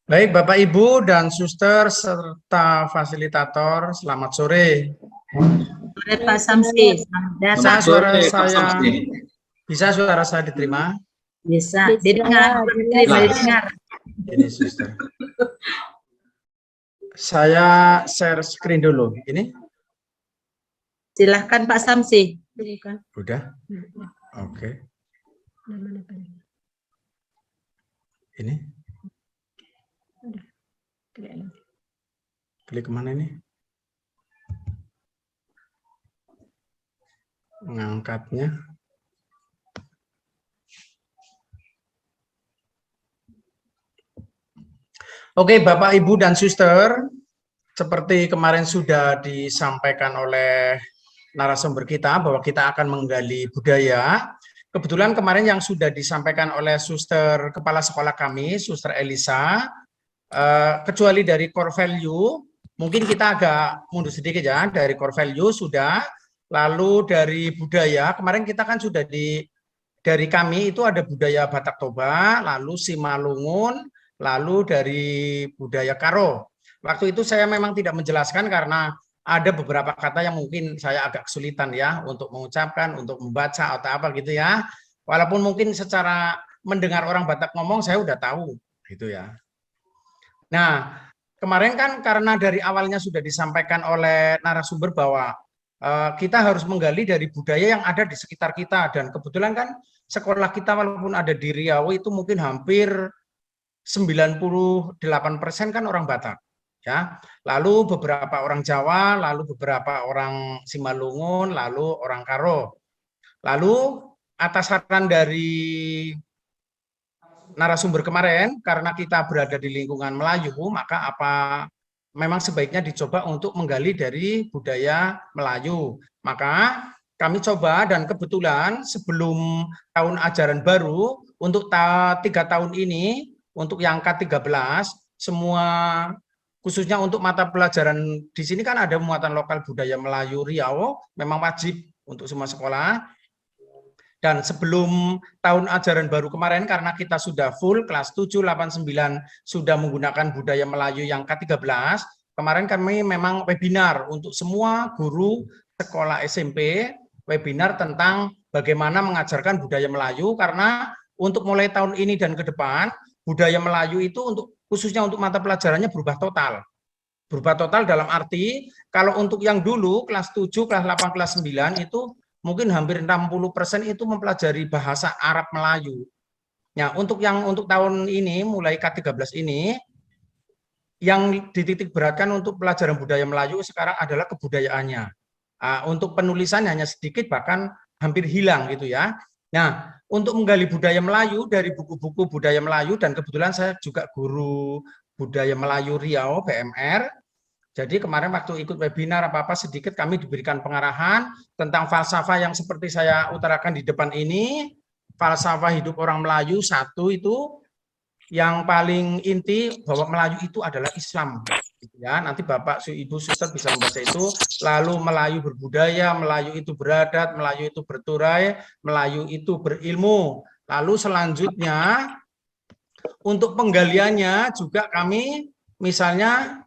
Baik, Bapak, Ibu, dan Suster, serta fasilitator, selamat sore. Sore Pak Samsi, selamat datang. Bisa suara saya diterima? Bisa, didengar, didengar. Ini, Suster. Saya share screen dulu. Ini? Silahkan Pak Samsi. Udah? Oke. Ini? Klik kemana ini? Mengangkatnya. Oke, Bapak, Ibu, dan Suster, seperti kemarin sudah disampaikan oleh narasumber kita bahwa kita akan menggali budaya. Kebetulan kemarin yang sudah disampaikan oleh Suster Kepala Sekolah kami, Suster Elisa, kecuali dari core value, mungkin kita agak mundur sedikit ya, dari core value sudah, lalu dari budaya, kemarin kita kan sudah dari kami itu ada budaya Batak Toba, lalu Simalungun, lalu dari budaya Karo. Waktu itu saya memang tidak menjelaskan karena ada beberapa kata yang mungkin saya agak kesulitan ya untuk mengucapkan, untuk membaca atau apa gitu ya. Walaupun mungkin secara mendengar orang Batak ngomong saya udah tahu gitu ya. Nah, kemarin kan karena dari awalnya sudah disampaikan oleh narasumber bahwa kita harus menggali dari budaya yang ada di sekitar kita, dan kebetulan kan sekolah kita walaupun ada di Riau itu mungkin hampir 98% kan orang Batak, ya. Lalu beberapa orang Jawa, lalu beberapa orang Simalungun, lalu orang Karo. Lalu atas saran dari narasumber kemarin, karena kita berada di lingkungan Melayu, maka memang sebaiknya dicoba untuk menggali dari budaya Melayu. Maka kami coba, dan kebetulan sebelum tahun ajaran baru, untuk 3 tahun ini, untuk yang K13, semua khususnya untuk mata pelajaran di sini kan ada muatan lokal budaya Melayu Riau, memang wajib untuk semua sekolah. Dan sebelum tahun ajaran baru kemarin, karena kita sudah full kelas 7, 8, 9 sudah menggunakan budaya Melayu yang K13, kemarin kami memang webinar untuk semua guru sekolah SMP, webinar tentang bagaimana mengajarkan budaya Melayu, karena untuk mulai tahun ini dan ke depan, budaya Melayu itu khususnya untuk mata pelajarannya berubah total. Berubah total dalam arti, kalau untuk yang dulu, kelas 7, kelas 8, kelas 9, itu mungkin hampir 60% itu mempelajari bahasa Arab Melayu. Nah, untuk tahun ini, mulai K13 ini, yang dititik beratkan untuk pelajaran budaya Melayu sekarang adalah kebudayaannya. Untuk penulisan hanya sedikit, bahkan hampir hilang gitu ya. Nah, untuk menggali budaya Melayu dari buku-buku budaya Melayu, dan kebetulan saya juga guru budaya Melayu Riau, BMR. Jadi kemarin waktu ikut webinar apa-apa sedikit kami diberikan pengarahan tentang falsafah yang seperti saya utarakan di depan ini. Falsafah hidup orang Melayu, satu itu yang paling inti bahwa Melayu itu adalah Islam. Ya, nanti Bapak, Ibu, Suster bisa membaca itu. Lalu Melayu berbudaya, Melayu itu beradat, Melayu itu berturai, Melayu itu berilmu. Lalu selanjutnya untuk penggaliannya juga kami misalnya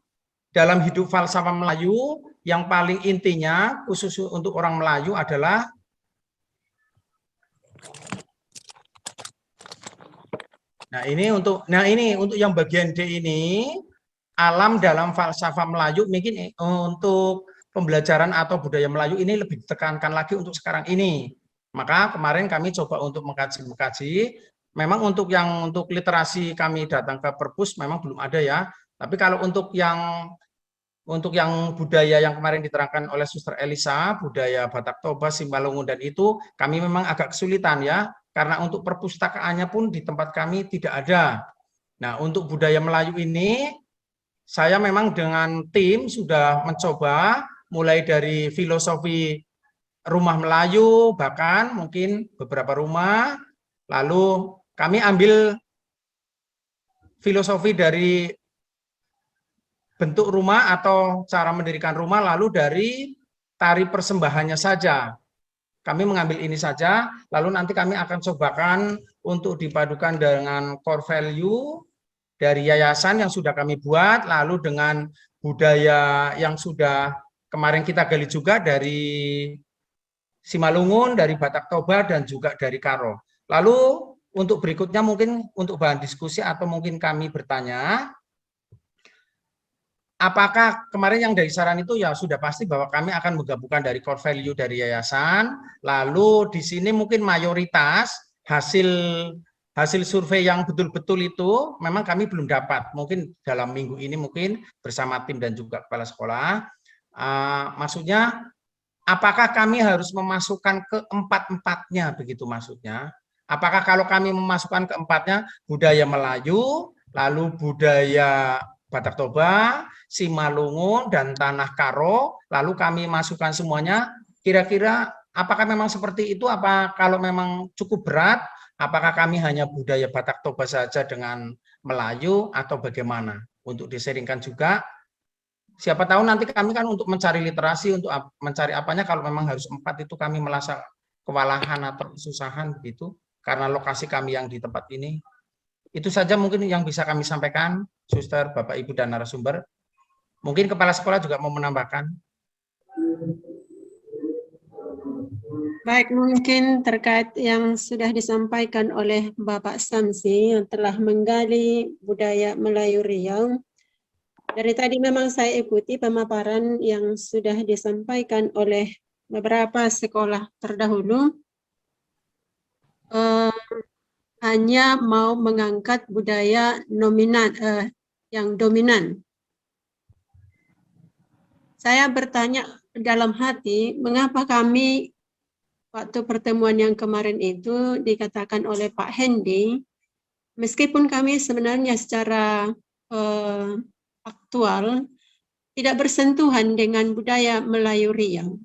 dalam hidup falsafah Melayu yang paling intinya khusus untuk orang Melayu adalah ini untuk yang bagian D ini, alam dalam falsafah Melayu. Mungkin untuk pembelajaran atau budaya Melayu ini lebih ditekankan lagi untuk sekarang ini. Maka kemarin kami coba untuk mengkaji. Memang untuk literasi kami datang ke perpus memang belum ada ya. Tapi kalau untuk yang budaya yang kemarin diterangkan oleh Suster Elisa, budaya Batak Toba, Simalungun, dan itu kami memang agak kesulitan ya, karena untuk perpustakaannya pun di tempat kami tidak ada. Nah, untuk budaya Melayu ini, saya memang dengan tim sudah mencoba, mulai dari filosofi rumah Melayu, bahkan mungkin beberapa rumah, lalu kami ambil filosofi dari bentuk rumah atau cara mendirikan rumah, lalu dari tari persembahannya saja. Kami mengambil ini saja, lalu nanti kami akan cobakan untuk dipadukan dengan core value, dari yayasan yang sudah kami buat, lalu dengan budaya yang sudah kemarin kita gali juga dari Simalungun, dari Batak Toba, dan juga dari Karo. Lalu untuk berikutnya mungkin untuk bahan diskusi atau mungkin kami bertanya, apakah kemarin yang dari saran itu ya sudah pasti bahwa kami akan menggabungkan dari core value dari yayasan, lalu di sini mungkin mayoritas hasil survei yang betul-betul itu memang kami belum dapat. Mungkin dalam minggu ini mungkin bersama tim dan juga kepala sekolah. Maksudnya apakah kami harus memasukkan keempat-empatnya begitu maksudnya? Apakah kalau kami memasukkan keempatnya budaya Melayu, lalu budaya Batak Toba, Simalungun, dan Tanah Karo, lalu kami masukkan semuanya, kira-kira apakah memang seperti itu? Apa kalau memang cukup berat, apakah kami hanya budaya Batak Toba saja dengan Melayu atau bagaimana? Untuk diseringkan juga, siapa tahu nanti kami kan untuk mencari literasi, untuk mencari apanya, kalau memang harus 4 itu kami merasa kewalahan atau kesusahan begitu, karena lokasi kami yang di tempat ini. Itu saja mungkin yang bisa kami sampaikan, Suster, Bapak, Ibu, dan narasumber. Mungkin kepala sekolah juga mau menambahkan. Baik, mungkin terkait yang sudah disampaikan oleh Bapak Samsi yang telah menggali budaya Melayu Riau. Dari tadi memang saya ikuti pemaparan yang sudah disampaikan oleh beberapa sekolah terdahulu. Hanya mau mengangkat budaya yang dominan. Saya bertanya dalam hati, mengapa kami waktu pertemuan yang kemarin itu dikatakan oleh Pak Hendy, meskipun kami sebenarnya secara aktual tidak bersentuhan dengan budaya Melayu Riau.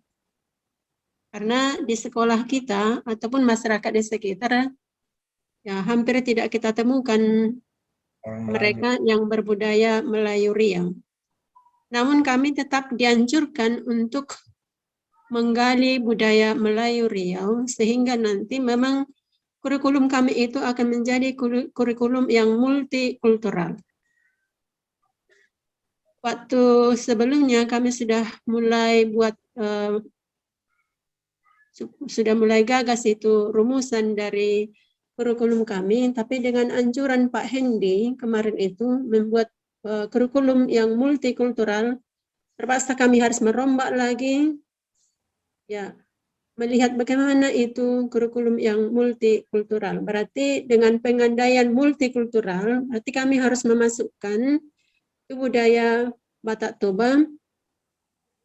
Karena di sekolah kita ataupun masyarakat di sekitar, ya hampir tidak kita temukan mereka yang berbudaya Melayu Riau. Namun kami tetap dianjurkan untuk menggali budaya Melayu Riau sehingga nanti memang kurikulum kami itu akan menjadi kurikulum yang multikultural. Waktu sebelumnya kami sudah mulai gagas itu rumusan dari kurikulum kami, tapi dengan anjuran Pak Hendy kemarin itu membuat kurikulum yang multikultural, terpaksa kami harus merombak lagi, ya, melihat bagaimana itu kurikulum yang multikultural. Berarti dengan pengandaian multikultural, berarti kami harus memasukkan budaya Batak Toba,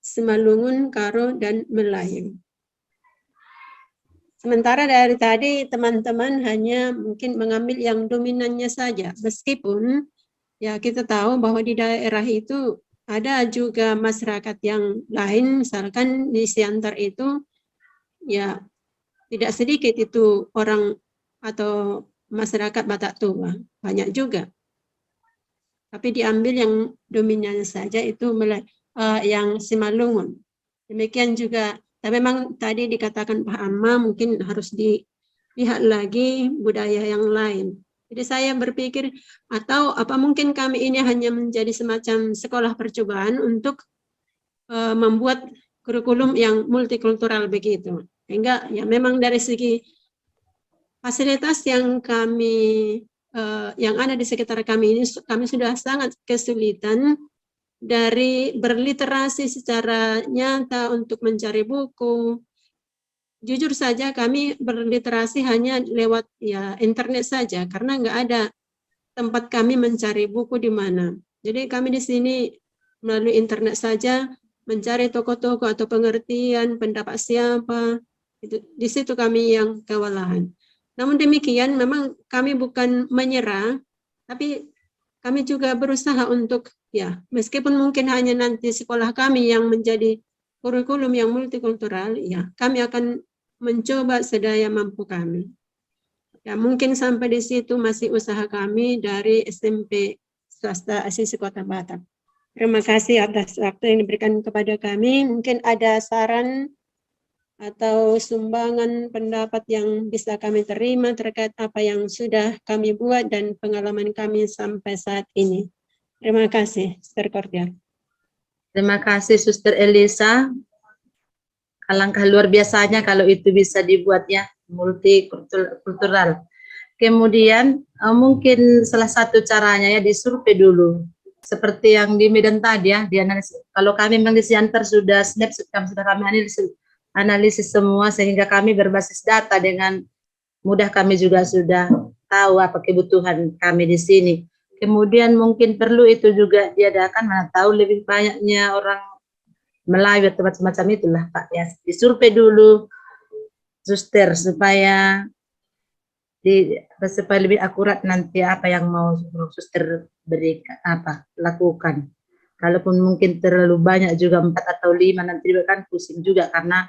Simalungun, Karo, dan Melayu. Sementara dari tadi teman-teman hanya mungkin mengambil yang dominannya saja, meskipun ya kita tahu bahwa di daerah itu ada juga masyarakat yang lain, misalkan di Siantar itu ya tidak sedikit itu orang atau masyarakat Batak Toba, banyak juga. Tapi diambil yang dominan saja itu yang Simalungun. Demikian juga. Tapi memang tadi dikatakan Pak Amma mungkin harus dilihat lagi budaya yang lain. Jadi saya berpikir atau apa mungkin kami ini hanya menjadi semacam sekolah percobaan untuk membuat kurikulum yang multikultural begitu. Sehingga ya memang dari segi fasilitas yang yang ada di sekitar kami ini kami sudah sangat kesulitan dari berliterasi secara nyata untuk mencari buku. Jujur saja kami berliterasi hanya lewat ya internet saja karena nggak ada tempat kami mencari buku di mana. Jadi kami di sini melalui internet saja mencari toko-toko atau pengertian pendapat siapa. Di situ kami yang kewalahan. Namun demikian memang kami bukan menyerah, tapi kami juga berusaha untuk ya meskipun mungkin hanya nanti sekolah kami yang menjadi kurikulum yang multikultural, ya kami akan mencoba sedaya mampu kami. Ya mungkin sampai di situ masih usaha kami dari SMP swasta Asisi Kota Batak. Terima kasih atas waktu yang diberikan kepada kami. Mungkin ada saran atau sumbangan pendapat yang bisa kami terima terkait apa yang sudah kami buat dan pengalaman kami sampai saat ini. Terima kasih, Sister Cordia. Terima kasih Suster Elisa. Alangkah luar biasanya kalau itu bisa dibuatnya multikultural. Kemudian mungkin salah satu caranya ya disurvei dulu. Seperti yang di Medan tadi ya, dianalisis. Kalau kami memang di Siantar sudah sudah kami analisis semua sehingga kami berbasis data dengan mudah, kami juga sudah tahu apa kebutuhan kami di sini. Kemudian mungkin perlu itu juga diadakan, mana tahu lebih banyaknya orang Melayu atau macam-macam itulah Pak ya, disurvei dulu Suster supaya lebih akurat nanti apa yang mau Suster berikan lakukan. Kalaupun mungkin terlalu banyak juga 4 atau 5 nanti kan pusing juga karena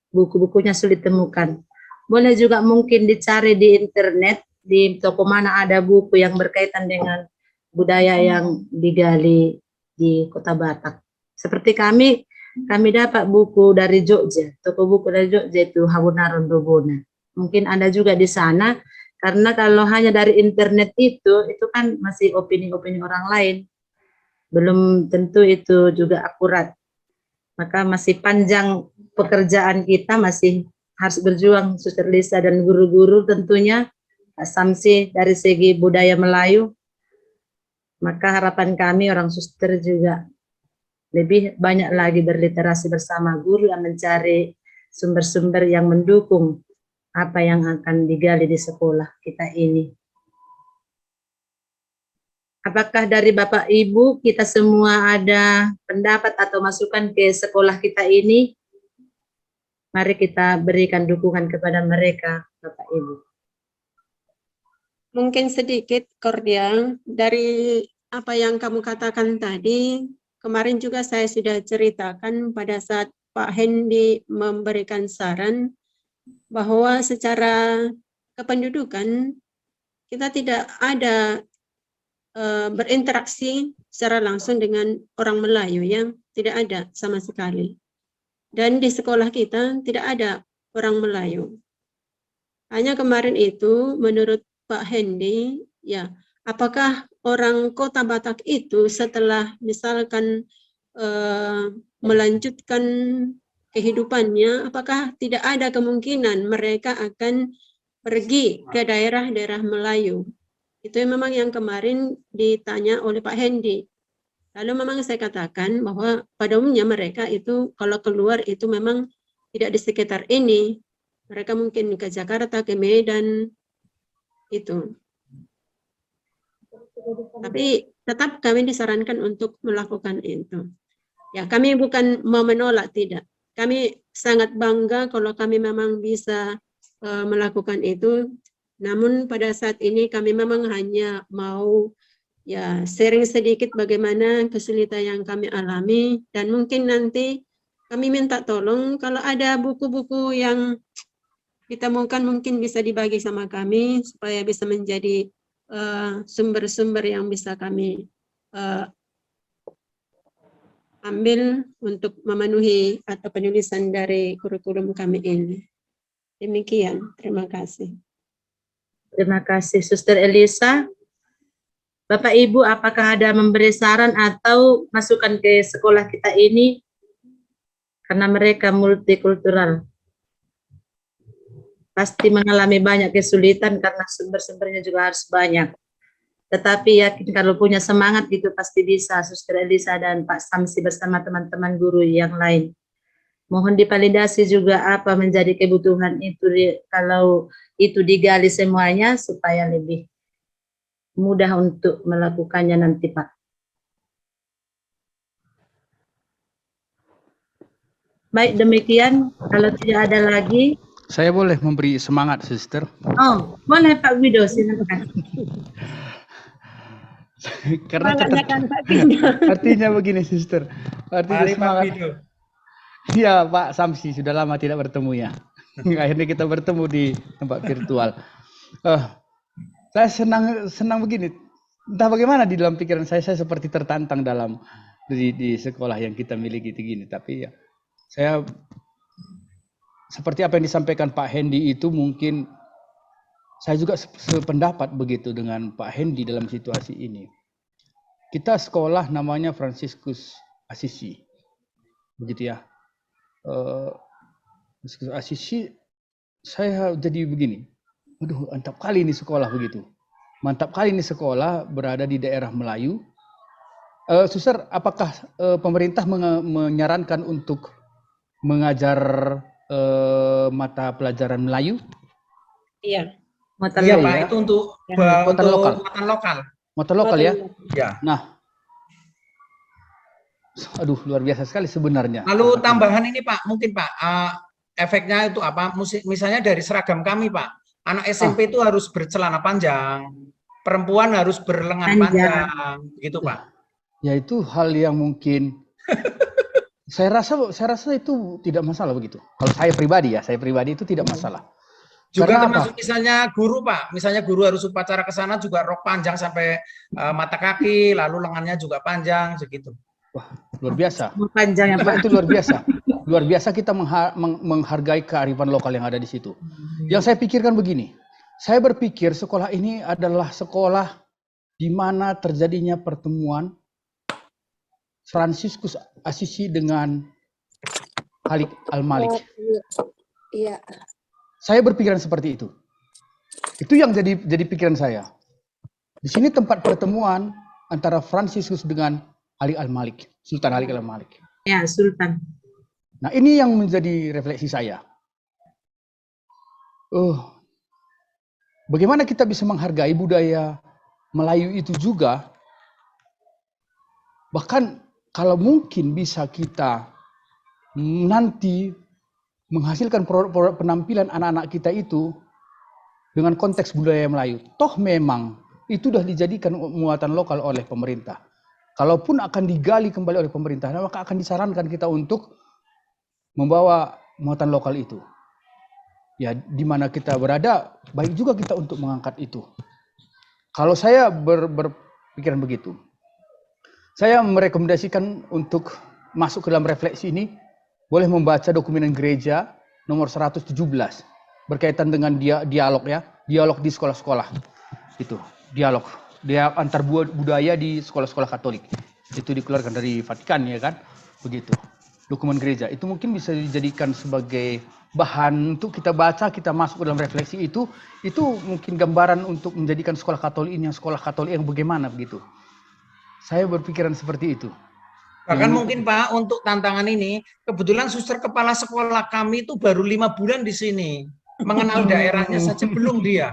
buku-bukunya sulit temukan. Boleh juga mungkin dicari di internet, di toko mana ada buku yang berkaitan dengan budaya yang digali di Kota Batak. Seperti kami dapat buku dari Jogja, toko buku dari Jogja itu Habunaron Dobona. Mungkin ada juga di sana, karena kalau hanya dari internet itu kan masih opini-opini orang lain. Belum tentu itu juga akurat. Maka masih panjang pekerjaan kita, masih harus berjuang Suster Lisa dan guru-guru tentunya, Pak Samsi dari segi budaya Melayu. Maka harapan kami orang suster juga lebih banyak lagi berliterasi bersama guru yang mencari sumber-sumber yang mendukung apa yang akan digali di sekolah kita ini. Apakah dari Bapak Ibu kita semua ada pendapat atau masukan ke sekolah kita ini? Mari kita berikan dukungan kepada mereka, Bapak Ibu. Mungkin sedikit, Cordia, dari apa yang kamu katakan tadi, kemarin juga saya sudah ceritakan pada saat Pak Hendi memberikan saran bahwa secara kependudukan kita tidak ada berinteraksi secara langsung dengan orang Melayu, yang tidak ada sama sekali. Dan di sekolah kita tidak ada orang Melayu. Hanya kemarin itu menurut Pak Hendi, ya, apakah orang Kota Batak itu setelah misalkan melanjutkan kehidupannya, apakah tidak ada kemungkinan mereka akan pergi ke daerah-daerah Melayu? Itu memang yang kemarin ditanya oleh Pak Hendi. Lalu memang saya katakan bahwa pada umumnya mereka itu kalau keluar itu memang tidak di sekitar ini. Mereka mungkin ke Jakarta, ke Medan, itu. Tapi tetap kami disarankan untuk melakukan itu. Ya, kami bukan mau menolak, tidak. Kami sangat bangga kalau kami memang bisa melakukan itu. Namun pada saat ini kami memang hanya mau ya sharing sedikit bagaimana kesulitan yang kami alami, dan mungkin nanti kami minta tolong kalau ada buku-buku yang ditemukan mungkin bisa dibagi sama kami supaya bisa menjadi sumber-sumber yang bisa kami ambil untuk memenuhi atau penulisan dari kurikulum kami ini. Demikian, terima kasih. Terima kasih Suster Elisa. Bapak Ibu, apakah ada memberi saran atau masukan ke sekolah kita ini karena mereka multikultural? Pasti mengalami banyak kesulitan karena sumber-sumbernya juga harus banyak. Tetapi yakin kalau punya semangat gitu pasti bisa, Suster Elisa dan Pak Samsi bersama teman-teman guru yang lain. Mohon divalidasi juga apa menjadi kebutuhan itu kalau itu digali semuanya supaya lebih mudah untuk melakukannya nanti, Pak. Baik, demikian. Kalau tidak ada lagi. Saya boleh memberi semangat, Sister? Oh, boleh Pak Wido, silakan. Karena artinya begini, Sister. Artinya Mari semangat. Pak Wido. Iya, Pak Samsi, sudah lama tidak bertemu ya. Akhirnya kita bertemu di tempat virtual. Saya senang begini. Entah bagaimana di dalam pikiran saya seperti tertantang dalam di sekolah yang kita miliki begini. Tapi ya, Saya seperti apa yang disampaikan Pak Hendy itu mungkin saya juga sependapat begitu dengan Pak Hendy dalam situasi ini. Kita sekolah namanya Fransiskus Assisi, begitu ya. Fransiskus Assisi, saya jadi begini. Aduh, mantap kali ini sekolah begitu. Mantap kali ini sekolah berada di daerah Melayu. Suster, apakah pemerintah menyarankan untuk mengajar mata pelajaran Melayu? Iya. Mata Iya lokal. Pak, itu untuk Muatan lokal. muatan lokal. Muatan lokal ya? Ya. Nah, aduh luar biasa sekali sebenarnya. Lalu tambahan ini Pak, mungkin Pak, efeknya itu apa? Misalnya dari seragam kami Pak, anak SMP itu harus bercelana panjang, perempuan harus berlengan panjang, gitu Pak. Ya itu hal yang mungkin saya rasa itu tidak masalah begitu. Kalau saya pribadi itu tidak masalah. Juga Karena termasuk misalnya guru Pak, misalnya guru harus upacara ke sana juga rok panjang sampai mata kaki, lalu lengannya juga panjang segitu. Wah, luar biasa. Panjang ya Pak. Itu luar biasa. Luar biasa kita menghargai kearifan lokal yang ada di situ. Yang saya pikirkan begini, saya berpikir sekolah ini adalah sekolah di mana terjadinya pertemuan Fransiskus Assisi dengan Khalid Al-Malik. Iya. Saya berpikiran seperti itu. Itu yang jadi pikiran saya. Di sini tempat pertemuan antara Fransiskus dengan Ali Al-Malik, Sultan Ali Al-Malik. Ya, Sultan. Nah, ini yang menjadi refleksi saya. Bagaimana kita bisa menghargai budaya Melayu itu juga? Bahkan kalau mungkin bisa kita nanti menghasilkan penampilan anak-anak kita itu dengan konteks budaya Melayu. Toh memang itu sudah dijadikan muatan lokal oleh pemerintah. Kalaupun akan digali kembali oleh pemerintah, maka akan disarankan kita untuk membawa muatan lokal itu. Ya, di mana kita berada, baik juga kita untuk mengangkat itu. Kalau saya berpikiran begitu, saya merekomendasikan untuk masuk ke dalam refleksi ini, boleh membaca dokumen gereja nomor 117 berkaitan dengan dialog ya, dialog di sekolah-sekolah. Itu, dialog antar budaya di sekolah-sekolah Katolik. Itu dikeluarkan dari Vatikan ya kan? Begitu. Dokumen gereja itu mungkin bisa dijadikan sebagai bahan untuk kita baca, kita masuk ke dalam refleksi itu mungkin gambaran untuk menjadikan sekolah Katolik ini sekolah Katolik yang bagaimana begitu. Saya berpikiran seperti itu. Bahkan mungkin Pak, untuk tantangan ini, kebetulan suster kepala sekolah kami itu baru 5 bulan di sini. Mengenal daerahnya saja belum dia.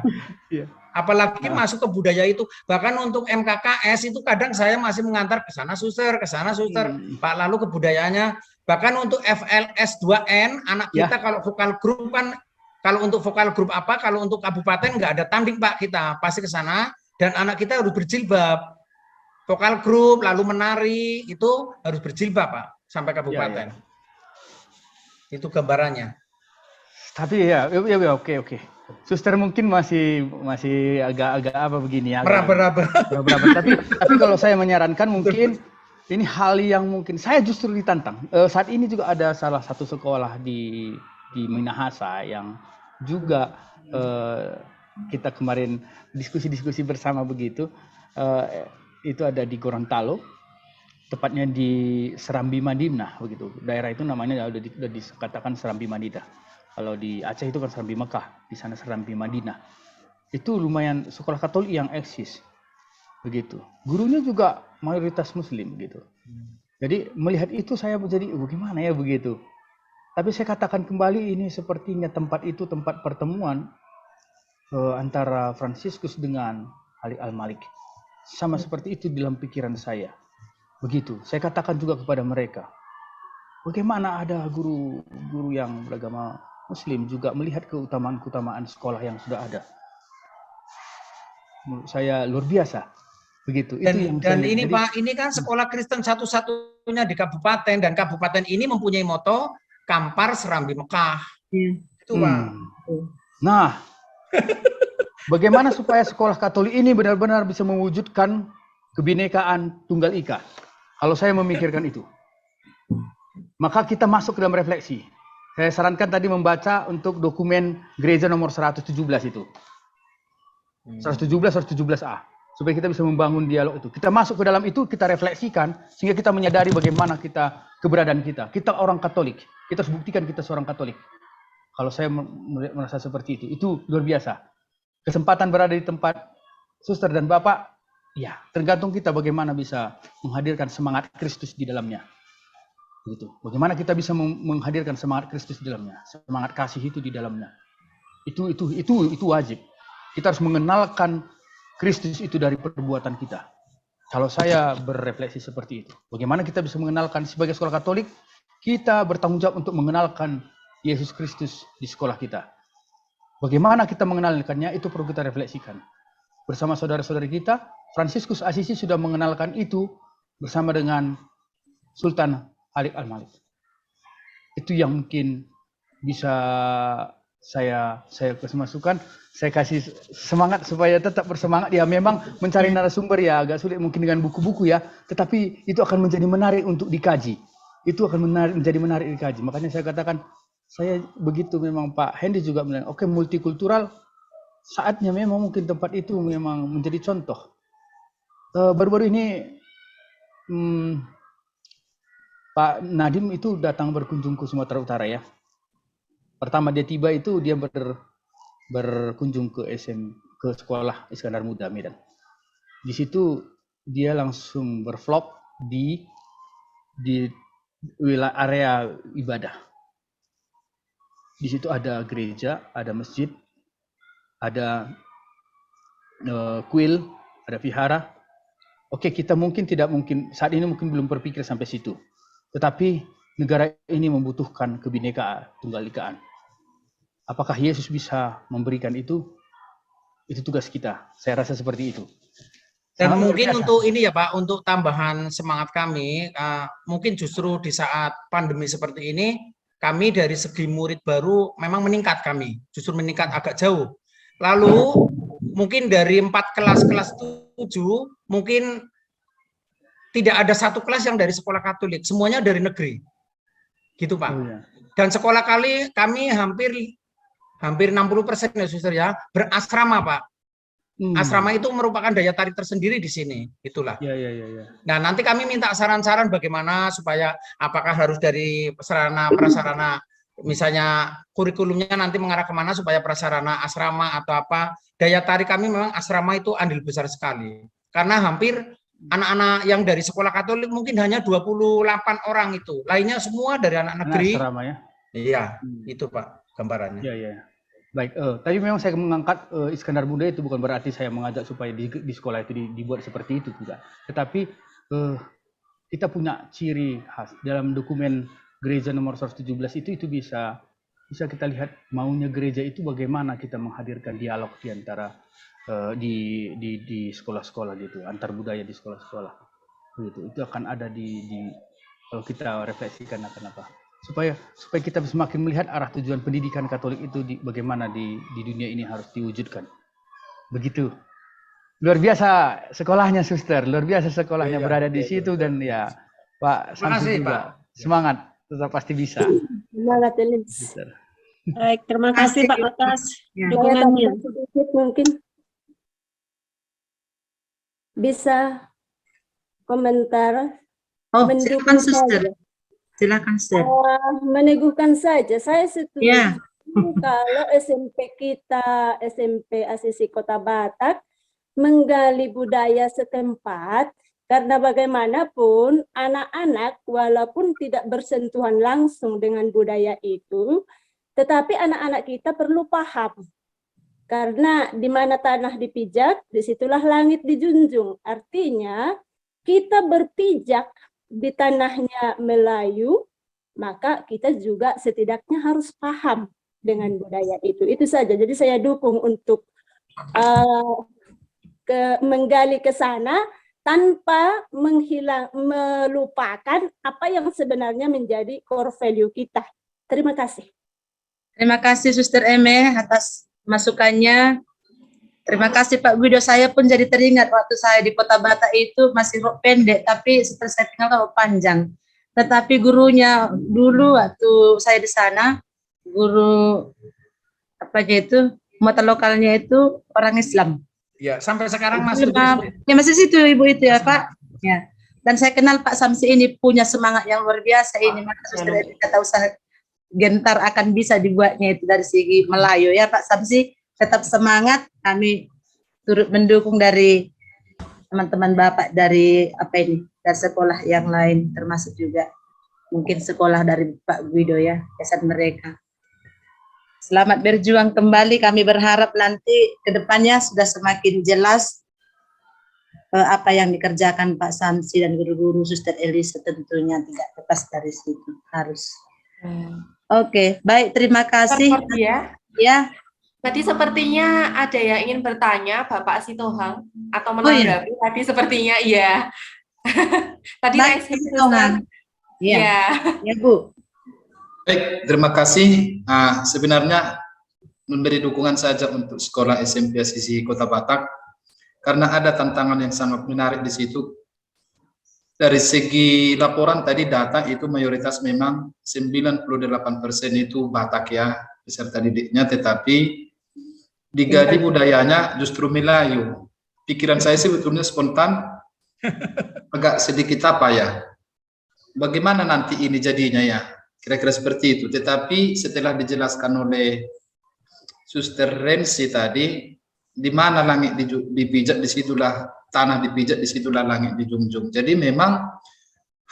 Apalagi masuk ke budaya itu. Bahkan untuk MKKS itu kadang saya masih mengantar ke sana suster, Pak, lalu kebudayaannya. Bahkan untuk FLS 2N, anak kita kalau vokal grup kan, kalau untuk vokal grup apa, kalau untuk kabupaten nggak ada tanding Pak kita. Pasti ke sana, dan anak kita harus berjilbab. Vokal grup, lalu menari, itu harus berjilbab Pak, sampai kabupaten. Itu gambarannya. Tapi ya oke. Suster mungkin masih agak apa begini ya. Meraba-raba. Tapi kalau saya menyarankan mungkin ini hal yang mungkin saya justru ditantang. Saat ini juga ada salah satu sekolah di Minahasa yang juga kita kemarin diskusi bersama begitu. Itu ada di Gorontalo, tepatnya di Serambi Madinah begitu. Daerah itu namanya udah dikatakan Serambi Madinah. Kalau di Aceh itu kan Serambi Mekah, di sana Serambi Madinah. Itu lumayan sekolah Katolik yang eksis. Begitu. Gurunya juga mayoritas muslim gitu. Jadi melihat itu saya menjadi bagaimana ya begitu. Tapi saya katakan kembali ini sepertinya tempat itu tempat pertemuan antara Fransiskus dengan Ali Al-Malik. Sama seperti itu dalam pikiran saya. Begitu. Saya katakan juga kepada mereka. Bagaimana ada guru-guru yang beragama Muslim juga melihat keutamaan sekolah yang sudah ada. Menurut saya luar biasa. Begitu. Dan ini Pak, ini kan sekolah Kristen satu-satunya di kabupaten, dan kabupaten ini mempunyai moto Kampar Serambi Mekah. Itu Pak. Nah, bagaimana supaya sekolah Katolik ini benar-benar bisa mewujudkan kebinekaan Tunggal Ika? Kalau saya memikirkan itu. maka kita masuk ke dalam refleksi. Saya sarankan tadi membaca untuk dokumen gereja nomor 117 itu. 117A. Supaya kita bisa membangun dialog itu. Kita masuk ke dalam itu, kita refleksikan, sehingga kita menyadari bagaimana keberadaan kita. Kita orang Katolik. Kita harus buktikan kita seorang Katolik. Kalau saya merasa seperti itu luar biasa. Kesempatan berada di tempat suster dan bapak, ya tergantung kita bagaimana bisa menghadirkan semangat Kristus di dalamnya. Begitu. Bagaimana kita bisa menghadirkan semangat Kristus di dalamnya, semangat kasih itu di dalamnya. Itu wajib. Kita harus mengenalkan Kristus itu dari perbuatan kita. Kalau saya berefleksi seperti itu, bagaimana kita bisa mengenalkan sebagai sekolah Katolik, kita bertanggung jawab untuk mengenalkan Yesus Kristus di sekolah kita. Bagaimana kita mengenalkannya, itu perlu kita refleksikan. Bersama saudara-saudari kita, Fransiskus Asisi sudah mengenalkan itu bersama dengan Sultan Khalid Al-Malik. Itu yang mungkin bisa saya kasih masukan, saya kasih semangat supaya tetap bersemangat. Ya memang mencari narasumber ya agak sulit mungkin dengan buku-buku ya, tetapi itu akan menjadi menarik untuk dikaji. Itu akan menjadi menarik dikaji. Makanya saya katakan, saya begitu memang Pak Hendy juga bilang, oke, multikultural, saatnya memang mungkin tempat itu memang menjadi contoh. Baru-baru ini Pak Nadiem itu datang berkunjung ke Sumatera Utara ya. Pertama dia tiba itu dia berkunjung ke sekolah Iskandar Muda Medan. Di situ dia langsung bervlog di wilayah area ibadah. Di situ ada gereja, ada masjid, ada kuil, ada vihara. Oke, kita tidak mungkin saat ini mungkin belum berpikir sampai situ. Tetapi negara ini membutuhkan kebinekaan, tunggal ikaan. Apakah Yesus bisa memberikan itu? Itu tugas kita. Saya rasa seperti itu. Dan mungkin untuk ini ya Pak, untuk tambahan semangat kami, mungkin justru di saat pandemi seperti ini, kami dari segi murid baru memang meningkat kami, justru meningkat agak jauh. Lalu mungkin dari 4 kelas 7, mungkin tidak ada satu kelas yang dari sekolah Katolik, semuanya dari negeri, gitu Pak. Oh, ya. Dan sekolah kami hampir 60% ya suster ya berasrama Pak. Asrama itu merupakan daya tarik tersendiri di sini, itulah. Ya. Nah nanti kami minta saran-saran bagaimana supaya apakah harus dari prasarana, misalnya kurikulumnya nanti mengarah kemana supaya prasarana asrama atau apa. Daya tarik kami memang asrama itu andil besar sekali, karena hampir anak-anak yang dari sekolah Katolik mungkin hanya 28 orang itu, lainnya semua dari anak negeri. Asrama ya. Iya, itu Pak gambarannya. Iya. Baik, tapi memang saya mengangkat Iskandar Muda itu bukan berarti saya mengajak supaya di sekolah itu dibuat seperti itu juga. Tetapi kita punya ciri khas dalam dokumen gereja nomor 117 itu bisa kita lihat maunya gereja itu bagaimana kita menghadirkan dialog di antara di sekolah-sekolah gitu, antar budaya di sekolah-sekolah gitu. Itu akan ada kalau kita refleksikan akan apa, supaya kita semakin melihat arah tujuan pendidikan Katolik itu bagaimana di dunia ini harus diwujudkan. Begitu. Luar biasa sekolahnya suster, luar biasa sekolahnya berada di situ. Dan ya Pak Samsul juga Pak. Semangat, tetap pasti bisa. Semangat Elis. Baik, terima kasih Pak atas dukungannya. Sedikit mungkin bisa komentar. Silakan suster. Silakan suster. Meneguhkan saja, saya setuju. Ya. Kalau SMP Asisi Kota Batak menggali budaya setempat, karena bagaimanapun anak-anak walaupun tidak bersentuhan langsung dengan budaya itu, tetapi anak-anak kita perlu paham. Karena di mana tanah dipijak, disitulah langit dijunjung. Artinya kita berpijak di tanahnya Melayu, maka kita juga setidaknya harus paham dengan budaya itu. Itu saja. Jadi saya dukung untuk menggali ke sana tanpa melupakan apa yang sebenarnya menjadi core value kita. Terima kasih. Terima kasih Suster Eme atas masukannya. Terima kasih Pak Wido. Saya pun jadi teringat waktu saya di Kota Batak itu masih rok pendek, tapi setelah saya tinggal kalau panjang. Tetapi gurunya dulu waktu saya di sana, guru itu mata lokalnya itu orang Islam. Ya, sampai sekarang masih Ya masih situ ibu itu ya Pak. Ya. Dan saya kenal Pak Samsi ini punya semangat yang luar biasa ini. Maka suster kata usaha gentar akan bisa dibuatnya itu dari segi Melayu ya Pak Samsi. Tetap semangat, kami turut mendukung dari teman-teman Bapak dari dari sekolah yang lain, termasuk juga mungkin sekolah dari Pak Guido ya, pesan mereka. Selamat berjuang kembali, kami berharap nanti ke depannya sudah semakin jelas apa yang dikerjakan Pak Samsi dan guru-guru Suster Elisa, tentunya tidak lepas dari situ, harus. Oke, baik, terima kasih. Ya. Tadi sepertinya ada yang ingin bertanya Bapak Sitohang atau menanggapi tadi sepertinya iya. Tadi Baik, Sitohang. Iya. Ya, Bu. Baik, terima kasih. Sebenarnya memberi dukungan saja untuk sekolah SMP Asisi Kota Batak karena ada tantangan yang sangat menarik di situ. Dari segi laporan tadi data itu mayoritas memang 98% itu Batak ya peserta didiknya, tetapi digali budayanya justru Melayu. Pikiran saya sebetulnya spontan, agak sedikit apa ya, bagaimana nanti ini jadinya ya, kira-kira seperti itu. Tetapi setelah dijelaskan oleh Suster Rensi tadi, di mana langit dipijak, disitulah tanah dipijak, disitulah langit dijunjung. Jadi memang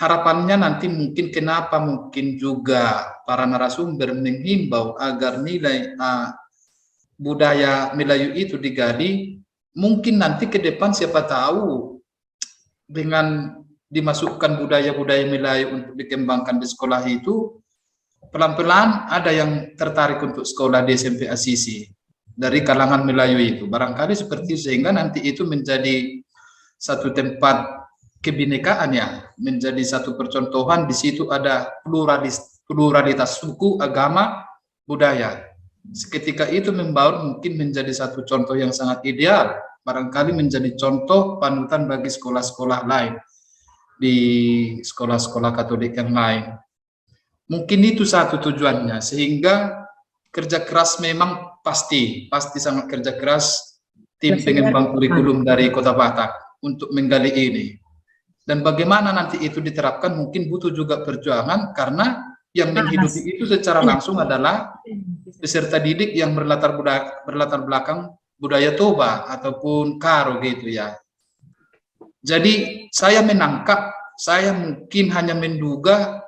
harapannya nanti mungkin kenapa mungkin juga para narasumber menghimbau agar nilai budaya Melayu itu digali, mungkin nanti ke depan siapa tahu dengan dimasukkan budaya-budaya Melayu untuk dikembangkan di sekolah itu, pelan-pelan ada yang tertarik untuk sekolah di SMP Asisi dari kalangan Melayu itu, barangkali seperti sehingga nanti itu menjadi satu tempat kebinekaan ya, menjadi satu percontohan. Di situ ada pluralitas suku, agama, budaya. Seketika itu membaur mungkin menjadi satu contoh yang sangat ideal, barangkali menjadi contoh panutan bagi sekolah-sekolah lain di sekolah-sekolah Katolik yang lain. Mungkin itu satu tujuannya, sehingga kerja keras memang pasti sangat kerja keras tim pengembang kurikulum dari Kota Batak untuk menggali ini. Dan bagaimana nanti itu diterapkan mungkin butuh juga perjuangan, karena yang menghidupi itu secara langsung adalah peserta didik yang berlatar belakang budaya Toba ataupun Karo gitu ya. Jadi saya menangkap, saya mungkin hanya menduga,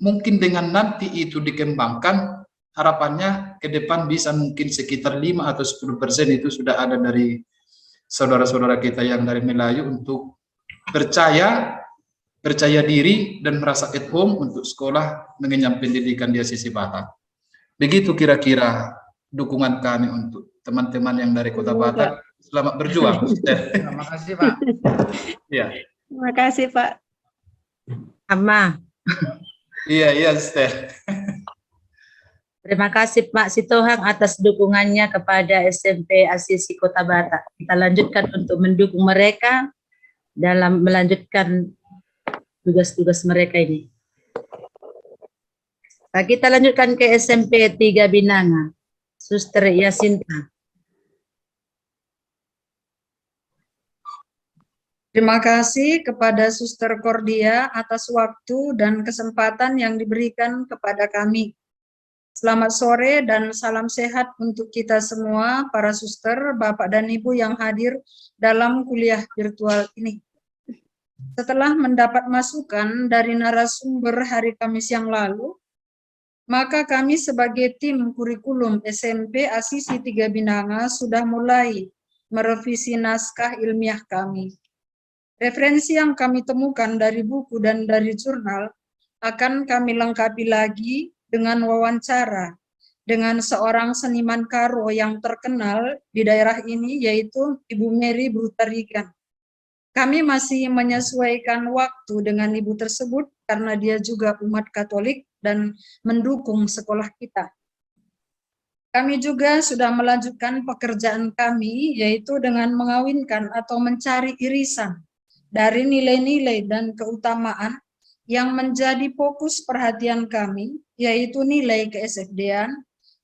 mungkin dengan nanti itu dikembangkan, harapannya ke depan bisa mungkin sekitar 5 atau 10% itu sudah ada dari saudara-saudara kita yang dari Melayu untuk percaya diri dan merasa at home untuk sekolah mengenyam pendidikan di Asisi Batak. Begitu kira-kira dukungan kami untuk teman-teman yang dari Kota Batak. Selamat berjuang. Terima kasih Pak. Ya. Terima kasih Pak. Amma. Iya, Sister. Terima kasih Pak Sitohang atas dukungannya kepada SMP Asisi Kota Batak. Kita lanjutkan untuk mendukung mereka dalam melanjutkan tugas-tugas mereka ini. Nah, kita lanjutkan ke SMP 3 Binanga. Suster Yasinta. Terima kasih kepada Suster Cordia atas waktu dan kesempatan yang diberikan kepada kami. Selamat sore dan salam sehat untuk kita semua, para suster, Bapak dan Ibu yang hadir dalam kuliah virtual ini. Setelah mendapat masukan dari narasumber hari Kamis yang lalu, maka kami sebagai tim kurikulum SMP Asisi 3 Binanga sudah mulai merevisi naskah ilmiah kami. Referensi yang kami temukan dari buku dan dari jurnal akan kami lengkapi lagi dengan wawancara dengan seorang seniman Karo yang terkenal di daerah ini, yaitu Ibu Mary Brutarigan. Kami masih menyesuaikan waktu dengan ibu tersebut karena dia juga umat Katolik dan mendukung sekolah kita. Kami juga sudah melanjutkan pekerjaan kami, yaitu dengan mengawinkan atau mencari irisan dari nilai-nilai dan keutamaan yang menjadi fokus perhatian kami, yaitu nilai ke-SFD-an,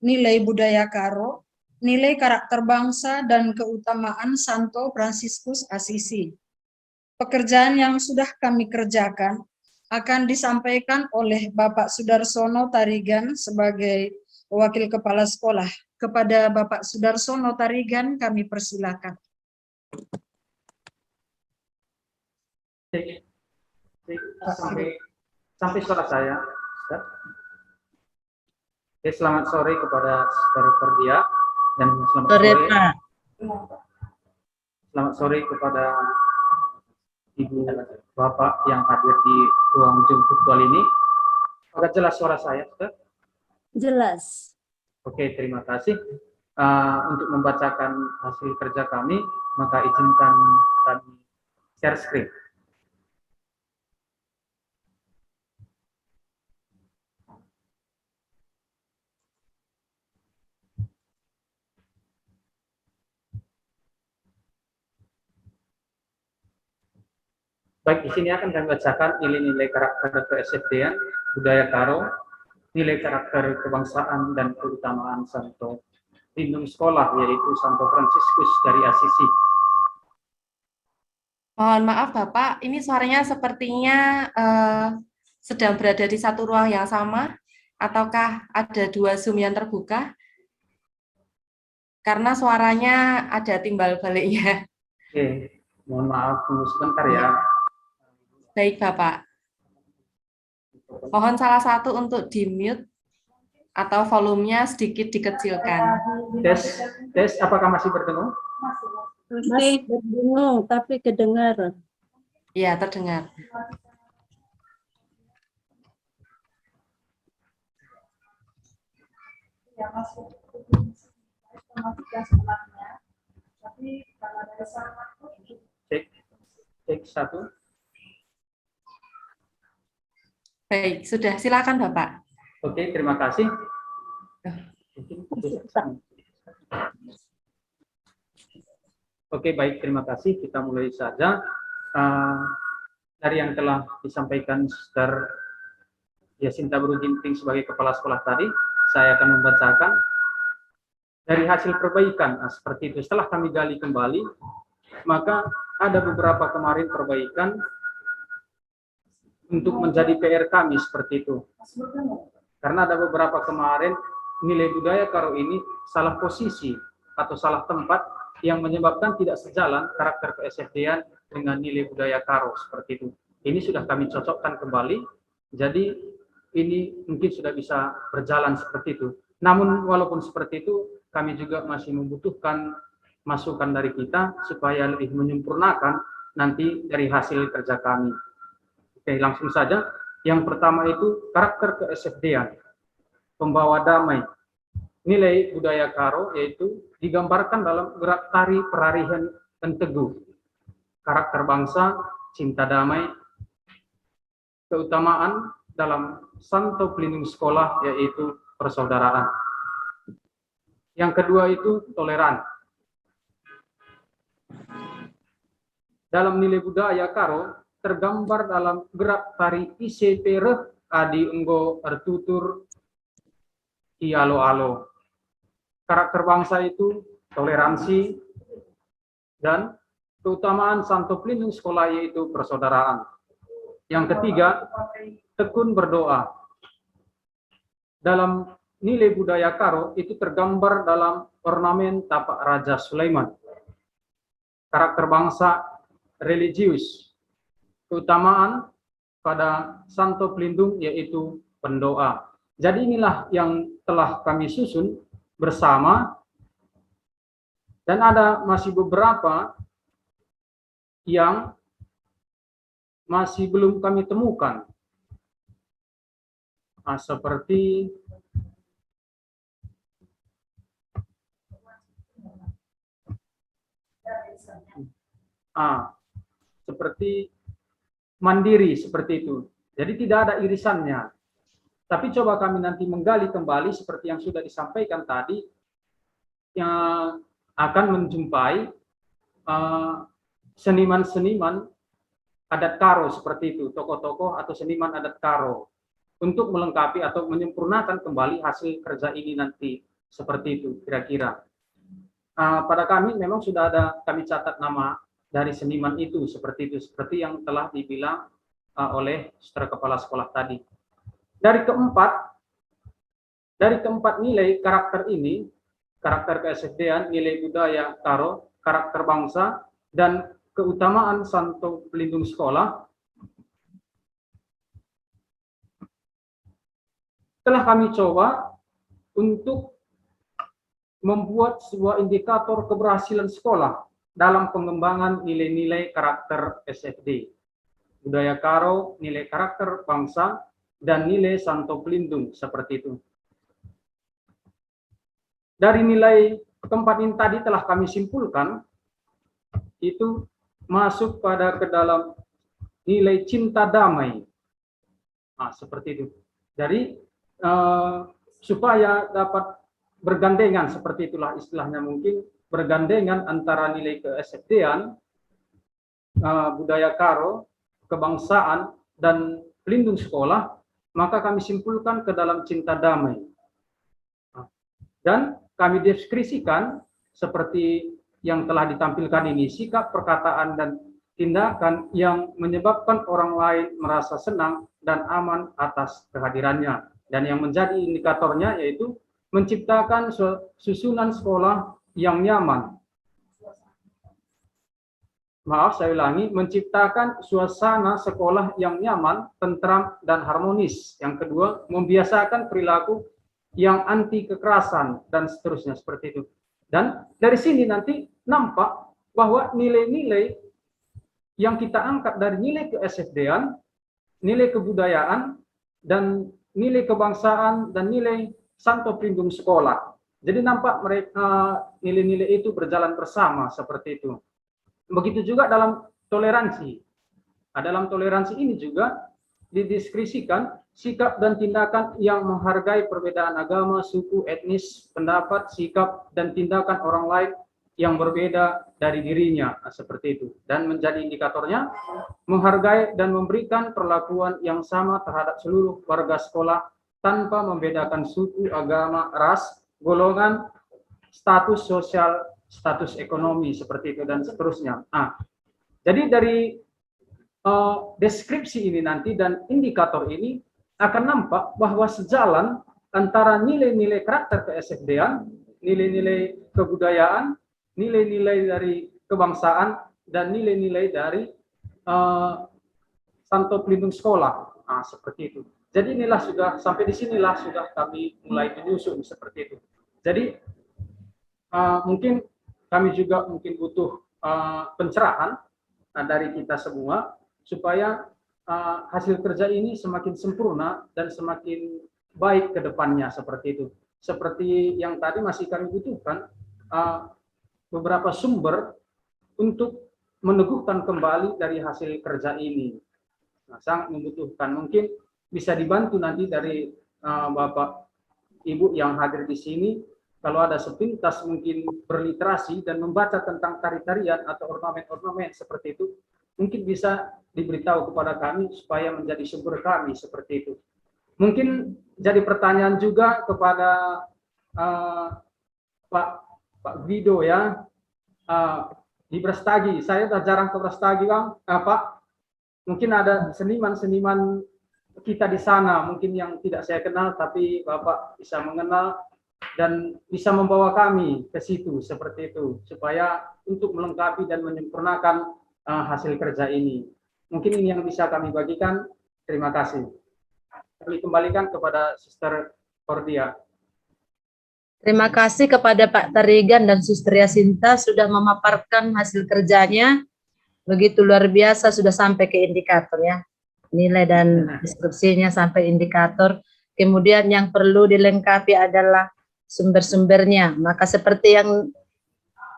nilai budaya Karo, nilai karakter bangsa, dan keutamaan Santo Fransiskus Asisi. Pekerjaan yang sudah kami kerjakan akan disampaikan oleh Bapak Sudarsono Tarigan sebagai Wakil Kepala Sekolah. Kepada Bapak Sudarsono Tarigan kami persilakan. Sampai suara saya, Ustaz. Oke, selamat sore kepada Saudara Ferdia dan selamat Sore, sore. Pak. Selamat sore kepada Ibu Bapak yang hadir di ruang Zoom virtual ini. Agak jelas suara saya, Ustaz? Jelas. Oke, terima kasih. Untuk membacakan hasil kerja kami, maka izinkan kami share screen. Baik, di sini akan kami bacakan nilai-nilai karakter ke-SFD-an, budaya Karo, nilai karakter kebangsaan dan keutamaan Santo Lindung Sekolah, yaitu Santo Fransiskus dari Asisi. Mohon maaf Bapak, ini suaranya sepertinya sedang berada di satu ruang yang sama, ataukah ada dua Zoom yang terbuka? Karena suaranya ada timbal baliknya. Oke, mohon maaf, tunggu sebentar ya. Baik Bapak. Mohon salah satu untuk di-mute atau volumenya sedikit dikecilkan. Tes, apakah masih berdengar? Masih bingung, tapi kedengaran. Iya, terdengar. Cek satu. Baik, sudah. Silakan Bapak. Oke, terima kasih. Oke, baik, terima kasih. Kita mulai saja. Dari yang telah disampaikan Sister Yasinta Bruginting sebagai kepala sekolah tadi, saya akan membacakan dari hasil perbaikan. Nah, seperti itu. Setelah kami gali kembali, maka ada beberapa kemarin perbaikan untuk menjadi PR kami seperti itu. Karena ada beberapa kemarin nilai budaya Karo ini salah posisi atau salah tempat yang menyebabkan tidak sejalan karakter ke-SFD-an dengan nilai budaya Karo seperti itu. Ini sudah kami cocokkan kembali, jadi ini mungkin sudah bisa berjalan seperti itu. Namun walaupun seperti itu, kami juga masih membutuhkan masukan dari kita supaya lebih menyempurnakan nanti dari hasil kerja kami. Oke, langsung saja. Yang pertama itu karakter ke-SFD-an, pembawa damai. Nilai budaya Karo yaitu digambarkan dalam gerak tari perarihan dan teguh. Karakter bangsa, cinta damai, keutamaan dalam Santo Pelindung Sekolah yaitu persaudaraan. Yang kedua itu toleran. Dalam nilai budaya Karo tergambar dalam gerak tari ICPR adi enggo ertutur ialo-alo. Karakter bangsa itu toleransi dan keutamaan Santo Pelindung Sekolah yaitu persaudaraan. Yang ketiga, tekun berdoa. Dalam nilai budaya Karo itu tergambar dalam ornamen tapak Raja Sulaiman. Karakter bangsa religius. Keutamaan pada Santo Pelindung yaitu pendoa. Jadi inilah yang telah kami susun bersama, dan ada masih beberapa yang masih belum kami temukan. Seperti seperti mandiri seperti itu. Jadi tidak ada irisannya. Tapi coba kami nanti menggali kembali seperti yang sudah disampaikan tadi, yang akan menjumpai seniman-seniman adat Karo seperti itu, tokoh-tokoh atau seniman adat Karo, untuk melengkapi atau menyempurnakan kembali hasil kerja ini nanti, seperti itu kira-kira. Pada kami memang sudah ada, kami catat nama dari seniman itu, seperti yang telah dibilang oleh saudara kepala sekolah tadi. Dari keempat nilai karakter ini, karakter ke-SFD-an, nilai budaya Karo, karakter bangsa, dan keutamaan Santo Pelindung Sekolah, telah kami coba untuk membuat sebuah indikator keberhasilan sekolah dalam pengembangan nilai-nilai karakter SFD. Budaya Karo, nilai karakter bangsa, dan nilai Santo Pelindung, seperti itu. Dari nilai keempat ini tadi telah kami simpulkan, itu masuk ke dalam nilai cinta damai. Seperti itu. Jadi, supaya dapat bergandengan, seperti itulah istilahnya mungkin, bergandengan antara nilai ke-SFD-an, budaya Karo, kebangsaan, dan pelindung sekolah, maka kami simpulkan ke dalam cinta damai. Dan kami deskripsikan seperti yang telah ditampilkan ini, sikap, perkataan, dan tindakan yang menyebabkan orang lain merasa senang dan aman atas kehadirannya. Dan yang menjadi indikatornya yaitu menciptakan susunan sekolah yang nyaman. Maaf, saya ulangi, menciptakan suasana sekolah yang nyaman, tentram, dan harmonis. Yang kedua, membiasakan perilaku yang anti kekerasan, dan seterusnya, seperti itu. Dan dari sini nanti nampak bahwa nilai-nilai yang kita angkat dari nilai ke-SFD-an, nilai kebudayaan, dan nilai kebangsaan, dan nilai Santo Pelindung Sekolah. Jadi nampak mereka nilai-nilai itu berjalan bersama, seperti itu. Begitu juga dalam toleransi. Dalam toleransi ini juga dideskripsikan sikap dan tindakan yang menghargai perbedaan agama, suku, etnis, pendapat, sikap, dan tindakan orang lain yang berbeda dari dirinya, seperti itu. Dan menjadi indikatornya, menghargai dan memberikan perlakuan yang sama terhadap seluruh warga sekolah tanpa membedakan suku, agama, ras, golongan, status sosial, status ekonomi, seperti itu, dan seterusnya. Jadi dari deskripsi ini nanti dan indikator ini akan nampak bahwa sejalan antara nilai-nilai karakter ke-SFD-an, nilai-nilai kebudayaan, nilai-nilai dari kebangsaan, dan nilai-nilai dari Santo Pelindung Sekolah, seperti itu. Jadi inilah sudah, sampai di sinilah sudah kami mulai menyusun, seperti itu. Jadi mungkin kami juga butuh pencerahan dari kita semua, supaya hasil kerja ini semakin sempurna dan semakin baik ke depannya, seperti itu. Seperti yang tadi masih kami butuhkan beberapa sumber untuk meneguhkan kembali dari hasil kerja ini. Sangat membutuhkan. Mungkin bisa dibantu nanti dari Bapak Ibu yang hadir di sini, kalau ada sepintas mungkin berliterasi dan membaca tentang tari-tarian atau ornamen-ornamen seperti itu, mungkin bisa diberitahu kepada kami supaya menjadi sumber kami, seperti itu. Mungkin jadi pertanyaan juga kepada Pak Guido ya, di Brastagi. Saya sudah jarang ke Brastagi, Bang. Pak, mungkin ada seniman-seniman kita di sana, mungkin yang tidak saya kenal, tapi Bapak bisa mengenal dan bisa membawa kami ke situ, seperti itu, supaya untuk melengkapi dan menyempurnakan hasil kerja ini. Mungkin ini yang bisa kami bagikan. Terima kasih. Kami kembalikan kepada Sister Cordia. Terima kasih kepada Pak Tarigan dan Suster Yasinta sudah memaparkan hasil kerjanya. Begitu luar biasa, sudah sampai ke indikator ya. Nilai dan deskripsinya sampai indikator. Kemudian yang perlu dilengkapi adalah sumber-sumbernya. Maka seperti yang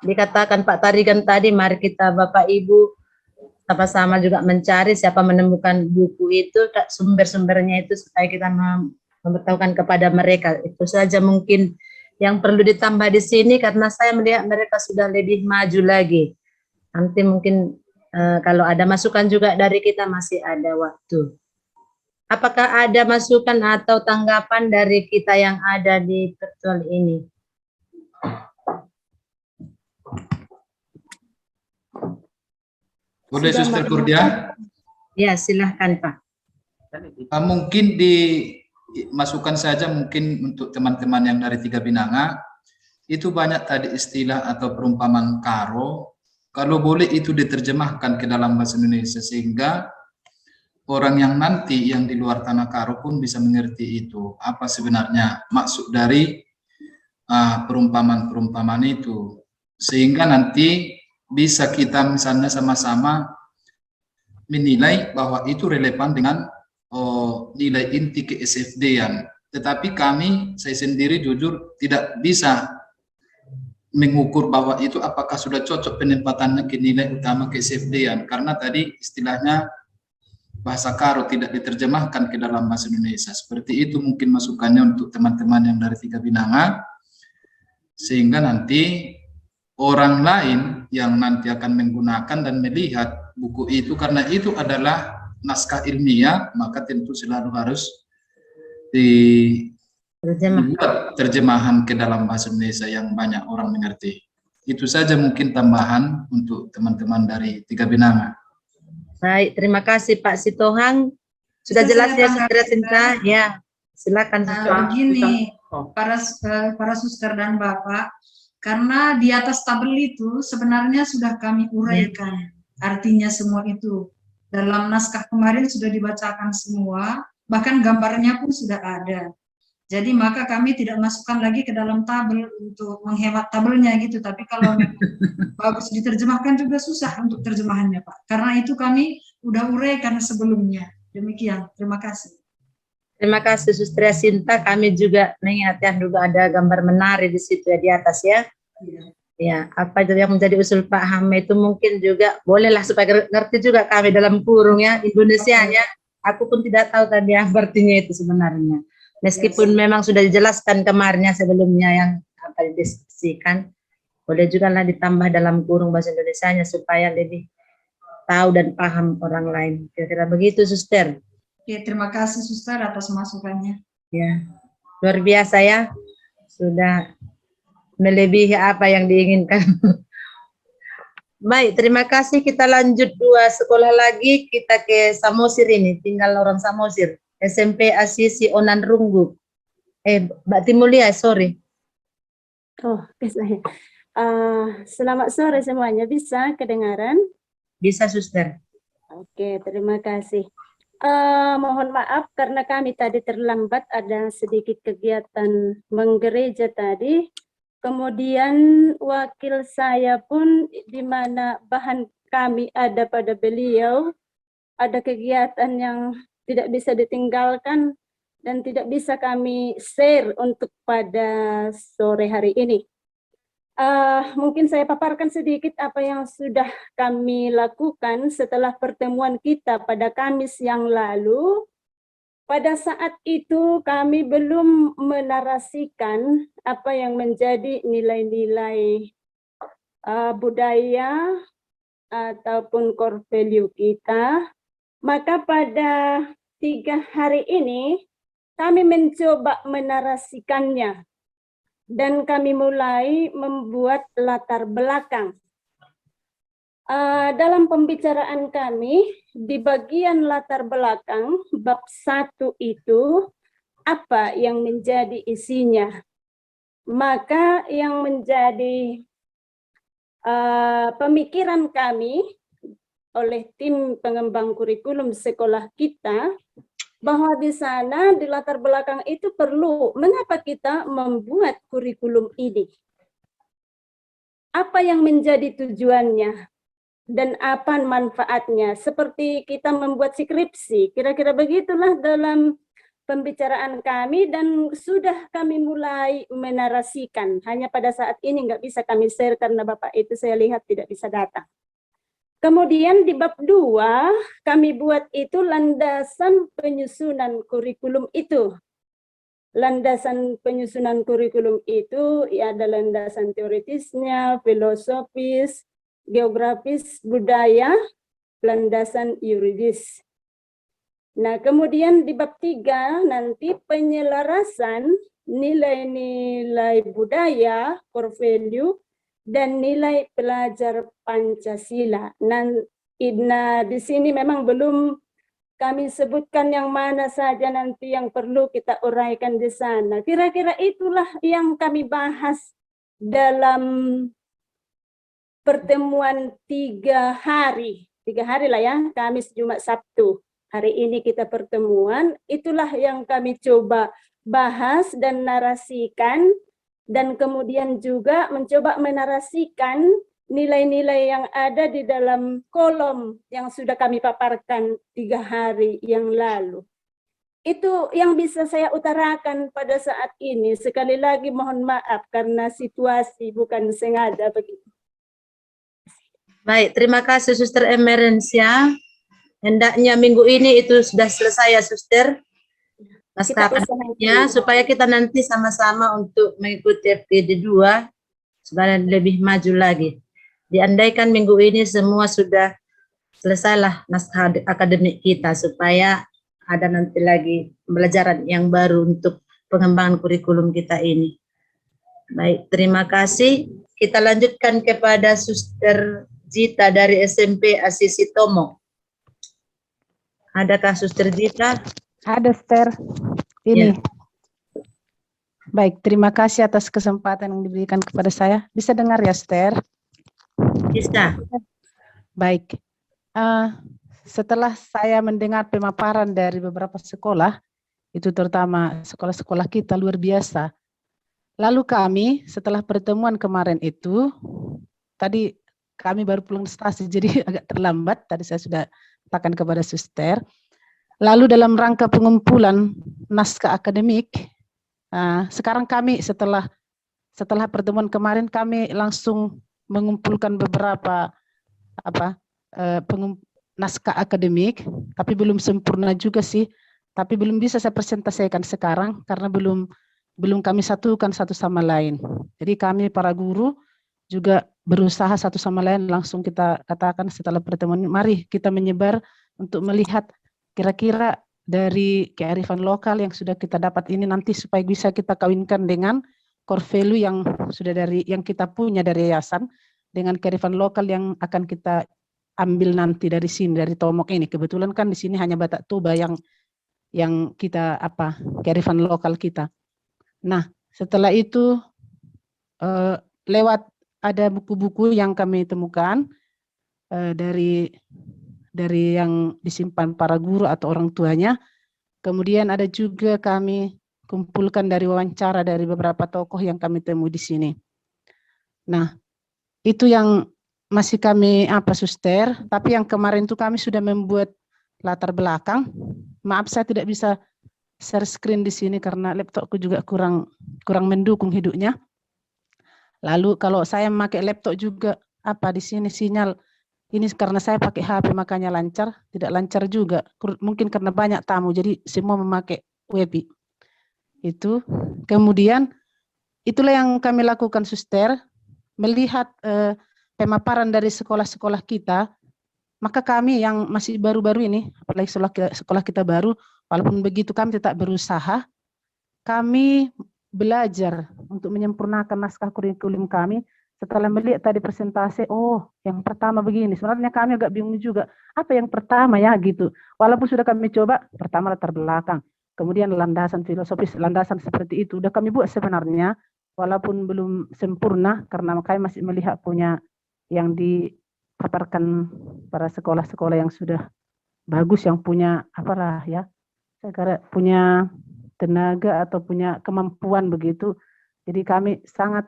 dikatakan Pak Tarigan tadi, mari kita Bapak Ibu sama-sama juga mencari siapa menemukan buku itu, sumber-sumbernya itu, supaya kita memberitahukan kepada mereka. Itu saja mungkin yang perlu ditambah di sini, karena saya melihat mereka sudah lebih maju lagi. Nanti mungkin Kalau ada masukan juga dari kita masih ada waktu. Apakah ada masukan atau tanggapan dari kita yang ada di virtual ini? Boleh Suster Kurdia? Ya, silahkan Pak. Mungkin dimasukkan saja mungkin untuk teman-teman yang dari Tiga Binanga, itu banyak tadi istilah atau perumpamaan karo, kalau boleh itu diterjemahkan ke dalam bahasa Indonesia sehingga orang yang nanti yang di luar tanah karo pun bisa mengerti itu, apa sebenarnya maksud dari perumpamaan-perumpamaan itu, sehingga nanti bisa kita misalnya sama-sama menilai bahwa itu relevan dengan nilai inti ke SFD-an. Tetapi kami, saya sendiri jujur tidak bisa mengukur bahwa itu apakah sudah cocok penempatannya ke nilai utama ke SFD-an, karena tadi istilahnya bahasa karo tidak diterjemahkan ke dalam bahasa Indonesia. Seperti itu mungkin masukannya untuk teman-teman yang dari Tiga Binanga, sehingga nanti orang lain yang nanti akan menggunakan dan melihat buku itu, karena itu adalah naskah ilmiah, maka tentu selalu harus dibuat terjemahan ke dalam bahasa Indonesia yang banyak orang mengerti. Itu saja mungkin tambahan untuk teman-teman dari Tiga Binanga. Baik, terima kasih Pak Sitohang. Sudah jelas ya Saudara Sinta? Ya, silakan. Begini, para suster dan Bapak, karena di atas tabel itu sebenarnya sudah kami uraikan artinya semua itu. Dalam naskah kemarin sudah dibacakan semua, bahkan gambarnya pun sudah ada. Jadi maka kami tidak masukkan lagi ke dalam tabel untuk menghemat tabelnya gitu. Tapi kalau bagus diterjemahkan juga susah untuk terjemahannya Pak. Karena itu kami udah uraikan sebelumnya. Demikian, terima kasih. Terima kasih Suster Sinta. Kami juga mengingatkan juga ada gambar menari di situ ya, di atas ya. Ya, apa yang menjadi usul Pak Hame itu mungkin juga bolehlah supaya ngerti juga kami dalam kurung ya Indonesianya. Aku pun tidak tahu tadi artinya itu sebenarnya. Meskipun memang sudah dijelaskan kemarinnya sebelumnya yang apa didiskusikan, boleh juga lah ditambah dalam kurung bahasa Indonesianya supaya lebih tahu dan paham orang lain. Kira-kira begitu, Suster. Oke, terima kasih Suster atas masukannya. Ya, luar biasa ya. Sudah melebihi apa yang diinginkan. Baik, terima kasih. Kita lanjut 2 sekolah lagi. Kita ke Samosir ini. Tinggal orang Samosir. SMP Asisi Onan Runggu. Mbak Timulia, sorry. Oh, saya. Selamat sore semuanya. Bisa kedengaran? Bisa, Suster. Oke, terima kasih. Mohon maaf karena kami tadi terlambat, ada sedikit kegiatan menggereja tadi. Kemudian wakil saya pun di mana bahan kami ada pada beliau, ada kegiatan yang tidak bisa ditinggalkan dan tidak bisa kami share untuk pada sore hari ini. Mungkin saya paparkan sedikit apa yang sudah kami lakukan setelah pertemuan kita pada Kamis yang lalu. Pada saat itu kami belum menarasikan apa yang menjadi nilai-nilai budaya ataupun core value kita. Maka pada 3 hari ini kami mencoba menarasikannya dan kami mulai membuat latar belakang. Dalam pembicaraan kami di bagian latar belakang bab 1 itu apa yang menjadi isinya, maka yang menjadi pemikiran kami oleh tim pengembang kurikulum sekolah kita bahwa di sana di latar belakang itu perlu mengapa kita membuat kurikulum ini, apa yang menjadi tujuannya dan apa manfaatnya, seperti kita membuat skripsi, kira-kira begitulah dalam pembicaraan kami dan sudah kami mulai menarasikan. Hanya pada saat ini nggak bisa kami share karena Bapak itu saya lihat tidak bisa datang. Kemudian di bab 2 kami buat itu landasan penyusunan kurikulum itu. Landasan penyusunan kurikulum itu ya ada landasan teoritisnya, filosofis, geografis, budaya, landasan yuridis. Nah, kemudian di bab 3 nanti penyelarasan nilai-nilai budaya, core value, dan nilai pelajar Pancasila. Nah, di sini memang belum kami sebutkan yang mana saja nanti yang perlu kita uraikan di sana. Kira-kira itulah yang kami bahas dalam pertemuan 3 hari. 3 hari lah ya, Kamis, Jumat, Sabtu. Hari ini kita pertemuan, itulah yang kami coba bahas dan narasikan, dan kemudian juga mencoba menarasikan nilai-nilai yang ada di dalam kolom yang sudah kami paparkan 3 hari yang lalu. Itu yang bisa saya utarakan pada saat ini. Sekali lagi mohon maaf karena situasi bukan sengaja begitu. Baik, terima kasih Suster Emerencia. Hendaknya minggu ini itu sudah selesai ya Suster. Naskah akademiknya supaya kita nanti sama-sama untuk mengikuti FGD 2 supaya lebih maju lagi. Diandaikan minggu ini semua sudah selesailah naskah akademik kita supaya ada nanti lagi pembelajaran yang baru untuk pengembangan kurikulum kita ini. Baik, terima kasih. Kita lanjutkan kepada Suster Zita dari SMP Asisi Tomo. Adakah Suster Zita? Ada, Ster. Ini. Ya. Baik, terima kasih atas kesempatan yang diberikan kepada saya. Bisa dengar ya, Ster? Bisa. Baik. Setelah saya mendengar pemaparan dari beberapa sekolah, itu terutama sekolah-sekolah kita luar biasa. Lalu kami setelah pertemuan kemarin itu, tadi kami baru pulang stasi, jadi agak terlambat. Tadi saya sudah katakan kepada Suster. Lalu dalam rangka pengumpulan naskah akademik, sekarang kami setelah pertemuan kemarin kami langsung mengumpulkan beberapa naskah akademik, tapi belum sempurna juga sih. Tapi belum bisa saya presentasikan sekarang karena belum kami satukan satu sama lain. Jadi kami para guru juga berusaha satu sama lain, langsung kita katakan setelah pertemuan, mari kita menyebar untuk melihat kira-kira dari kearifan lokal yang sudah kita dapat ini nanti supaya bisa kita kawinkan dengan core value yang sudah yang kita punya dari yayasan dengan kearifan lokal yang akan kita ambil nanti dari sini, dari Tomok ini. Kebetulan kan di sini hanya Batak Toba yang kita kearifan lokal kita. Nah, setelah itu lewat ada buku-buku yang kami temukan dari yang disimpan para guru atau orang tuanya. Kemudian ada juga kami kumpulkan dari wawancara dari beberapa tokoh yang kami temui di sini. Nah, itu yang masih kami Suster, tapi yang kemarin itu kami sudah membuat latar belakang. Maaf saya tidak bisa share screen di sini karena laptopku juga kurang mendukung hidupnya. Lalu kalau saya memakai laptop juga di sini sinyal ini karena saya pakai HP makanya lancar, tidak lancar juga. Mungkin karena banyak tamu jadi semua memakai Webi. Itu. Kemudian itulah yang kami lakukan Suster, melihat pemaparan dari sekolah-sekolah kita, maka kami yang masih baru-baru ini, apalagi sekolah kita baru, walaupun begitu kami tetap berusaha, kami belajar untuk menyempurnakan naskah kurikulum kami. Setelah melihat tadi presentasi, yang pertama begini, sebenarnya kami agak bingung juga, apa yang pertama ya gitu. Walaupun sudah kami coba, pertama latar belakang, kemudian landasan filosofis, landasan seperti itu, udah kami buat sebenarnya, walaupun belum sempurna, karena kami masih melihat punya yang dipaparkan para sekolah-sekolah yang sudah bagus, yang punya saya kira punya tenaga atau punya kemampuan begitu. Jadi kami sangat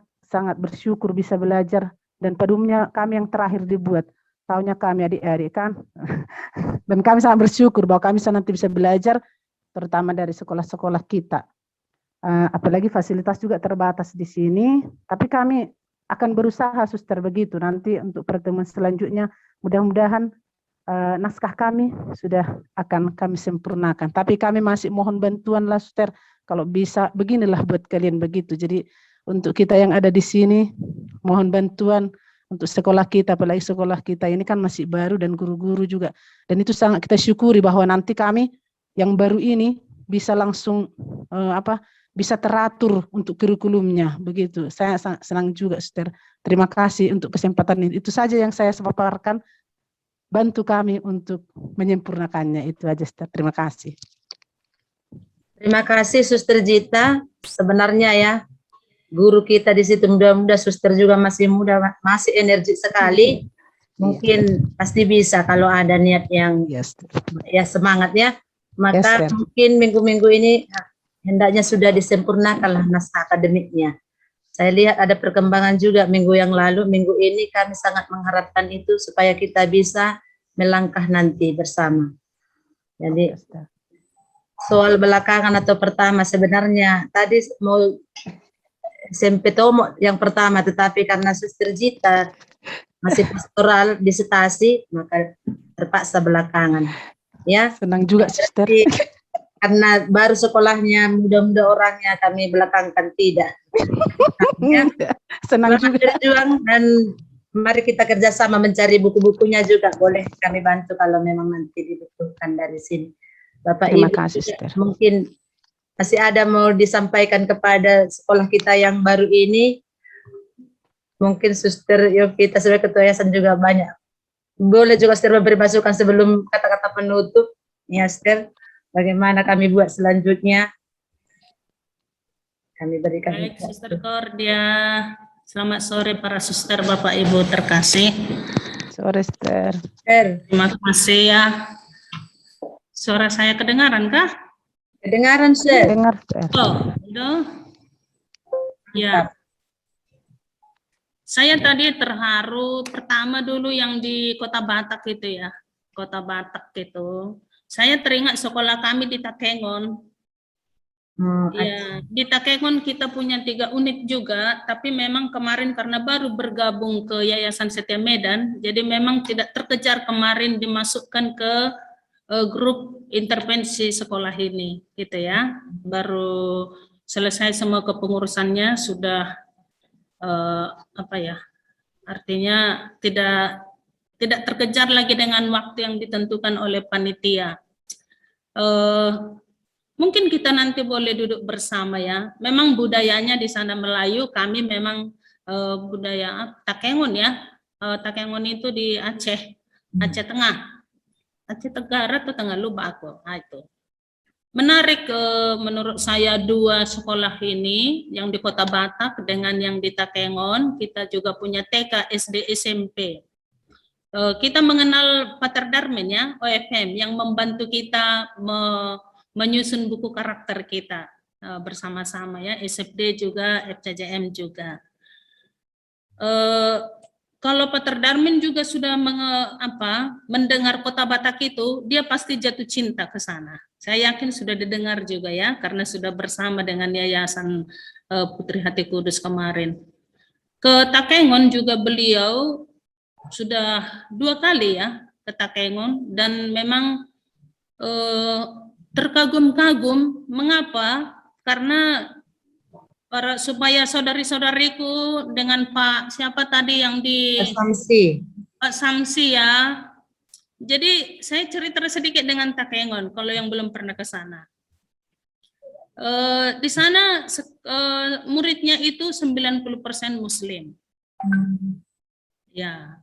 bersyukur bisa belajar, dan padumnya kami yang terakhir dibuat. Tahunya kami adik-adik kan. Dan kami sangat bersyukur bahwa kami nanti bisa belajar, terutama dari sekolah-sekolah kita. Apalagi fasilitas juga terbatas di sini, tapi kami akan berusaha Suster begitu. Nanti untuk pertemuan selanjutnya, mudah-mudahan naskah kami sudah akan kami sempurnakan. Tapi kami masih mohon bantuan lah Suster, kalau bisa beginilah buat kalian begitu. Jadi untuk kita yang ada di sini, mohon bantuan untuk sekolah kita, apalagi sekolah kita ini kan masih baru dan guru-guru juga. Dan itu sangat kita syukuri bahwa nanti kami yang baru ini bisa langsung bisa teratur untuk kurikulumnya begitu. Saya sangat senang juga, Suster. Terima kasih untuk kesempatan ini. Itu saja yang saya paparkan. Bantu kami untuk menyempurnakannya, itu aja, Suster. Terima kasih. Terima kasih Suster Jita. Sebenarnya ya, guru kita di situ muda-muda, Suster juga masih muda, masih energi sekali. Mungkin pasti bisa kalau ada niat yang ya semangat ya. Maka mungkin minggu-minggu ini hendaknya sudah disempurnakanlah naskah akademiknya. Saya lihat ada perkembangan juga minggu yang lalu, minggu ini kami sangat mengharapkan itu supaya kita bisa melangkah nanti bersama. Jadi soal belakangan atau pertama sebenarnya tadi mau SMP Tomo yang pertama, tetapi karena Suster Jita masih pastoral disertasi maka terpaksa belakangan. Ya, senang juga Suster. Karena baru sekolahnya muda-muda orangnya kami belakangkan tidak. Ya. Senang juga. Berjuang dan mari kita kerjasama mencari buku-bukunya juga, boleh kami bantu kalau memang nanti dibutuhkan dari sini. Bapak Terima Ibu kasih, Suster. Mungkin masih ada mau disampaikan kepada sekolah kita yang baru ini. Mungkin Suster Yovita sebagai ketua yayasan juga banyak. Boleh juga Suster memberi masukan sebelum kata-kata penutup. Ya Suster, bagaimana kami buat selanjutnya? Kami berikan. Baik, Suster Kordia. Selamat sore para suster, Bapak Ibu terkasih. Sore, Suster. Terima kasih ya. Suara saya kedengaran kah? Kedengaran, Suster. Dengar, Oh, udah. Ya. Saya tadi terharu pertama dulu yang di Kota Batak itu ya. Kota Batak itu. Saya teringat sekolah kami di Takengon. Ya, di Takengon kita punya 3 unit juga, tapi memang kemarin karena baru bergabung ke Yayasan Setia Medan, jadi memang tidak terkejar kemarin dimasukkan ke grup intervensi sekolah ini, gitu ya. Baru selesai semua kepengurusannya sudah artinya tidak terkejar lagi dengan waktu yang ditentukan oleh panitia. Mungkin kita nanti boleh duduk bersama ya. Memang budayanya di sana Melayu, kami memang budaya Takengon ya. Takengon itu di Aceh, Aceh Tengah. Aceh Tenggara atau Tengah, lupa aku. Nah, itu. Menarik menurut saya 2 sekolah ini, yang di Kota Batak dengan yang di Takengon. Kita juga punya TK, SD, SMP. Kita mengenal Pater Darmin ya, OFM, yang membantu kita menyusun buku karakter kita bersama-sama ya, SFD juga, FCJM juga. Kalau Pater Darmin juga sudah mendengar Kota Batak itu, dia pasti jatuh cinta ke sana. Saya yakin sudah didengar juga ya, karena sudah bersama dengan Yayasan Putri Hati Kudus kemarin. Ke Takengon juga beliau sudah 2 kali ya ke Takengon, dan memang terkagum-kagum. Mengapa? Karena supaya saudari-saudariku dengan Pak siapa tadi yang di Pak Samsi ya. Jadi saya cerita sedikit dengan Takengon kalau yang belum pernah ke sana. Di sana muridnya itu 90% Muslim. Ya.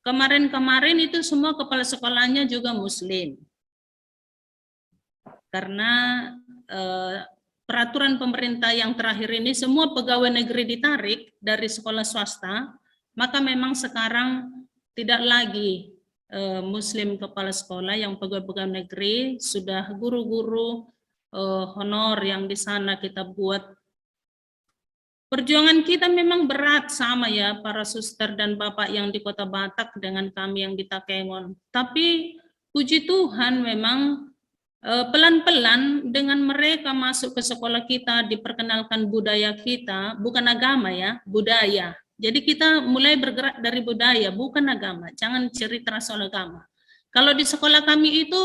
Kemarin-kemarin itu semua kepala sekolahnya juga Muslim. Karena peraturan pemerintah yang terakhir ini semua pegawai negeri ditarik dari sekolah swasta, maka memang sekarang tidak lagi Muslim kepala sekolah, yang pegawai-pegawai negeri, sudah guru-guru honor yang di sana kita buat. Perjuangan kita memang berat sama ya para suster dan bapak yang di Kota Batak dengan kami yang di Takengon. Tapi puji Tuhan memang pelan-pelan dengan mereka masuk ke sekolah kita, diperkenalkan budaya kita, bukan agama ya, budaya. Jadi kita mulai bergerak dari budaya, bukan agama. Jangan cerita soal agama. Kalau di sekolah kami itu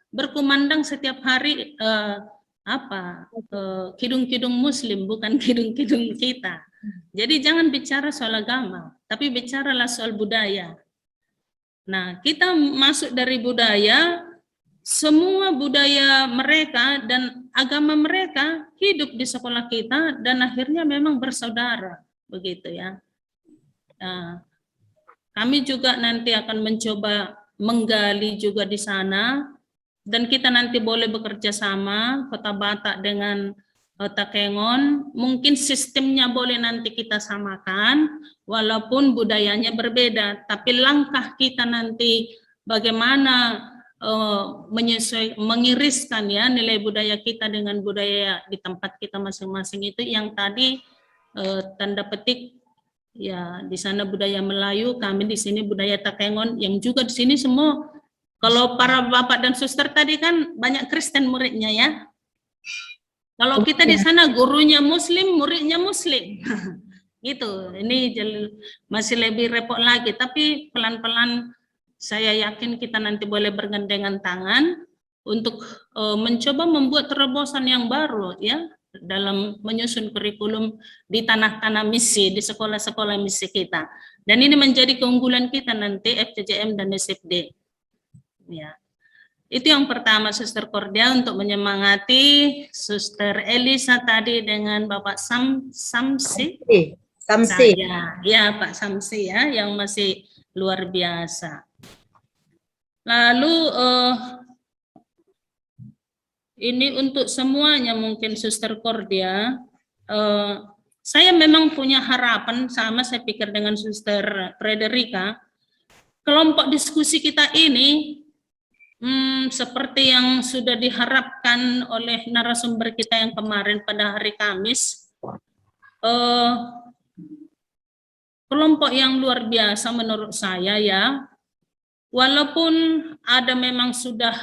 berkumandang setiap hari kidung-kidung Muslim, bukan kidung-kidung kita. Jadi jangan bicara soal agama. tapi bicaralah soal budaya. Nah, kita masuk dari budaya, semua budaya mereka dan agama mereka hidup di sekolah kita dan akhirnya memang bersaudara, begitu ya. Nah, kami juga nanti akan mencoba menggali juga di sana, dan kita nanti boleh bekerja sama Kota Batak dengan Takengon. Mungkin sistemnya boleh nanti kita samakan, walaupun budayanya berbeda. Tapi langkah kita nanti bagaimana mengiriskan ya nilai budaya kita dengan budaya di tempat kita masing-masing itu yang tadi tanda petik. Ya, di sana budaya Melayu, kami di sini budaya Takengon, yang juga di sini semua, kalau para bapak dan suster tadi kan banyak Kristen muridnya ya. Kalau kita di sana gurunya Muslim, muridnya Muslim. Gitu, ini masih lebih repot lagi, tapi pelan-pelan saya yakin kita nanti boleh bergandengan tangan untuk mencoba membuat terobosan yang baru ya, dalam menyusun kurikulum di tanah-tanah misi, di sekolah-sekolah misi kita. Dan ini menjadi keunggulan kita nanti FCCM dan SFD. Ya. Itu yang pertama, Suster Kordia, untuk menyemangati Suster Elisa tadi dengan Bapak Samsi. Samsi. Ya, Pak Samsi ya, yang masih luar biasa. Lalu ini untuk semuanya mungkin Suster Kordia, saya memang punya harapan sama, saya pikir dengan Suster Frederica, kelompok diskusi kita ini seperti yang sudah diharapkan oleh narasumber kita yang kemarin pada hari Kamis, kelompok yang luar biasa menurut saya ya. Walaupun ada memang sudah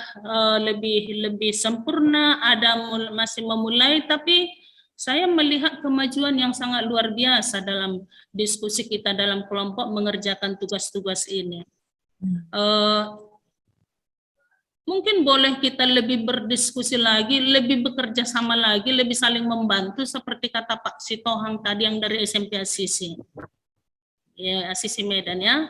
lebih sempurna, ada masih memulai, tapi saya melihat kemajuan yang sangat luar biasa dalam diskusi kita dalam kelompok mengerjakan tugas-tugas ini. Mungkin boleh kita lebih berdiskusi lagi, lebih bekerja sama lagi, lebih saling membantu seperti kata Pak Sitohang tadi yang dari SMP Asisi. Ya, Asisi Medan ya.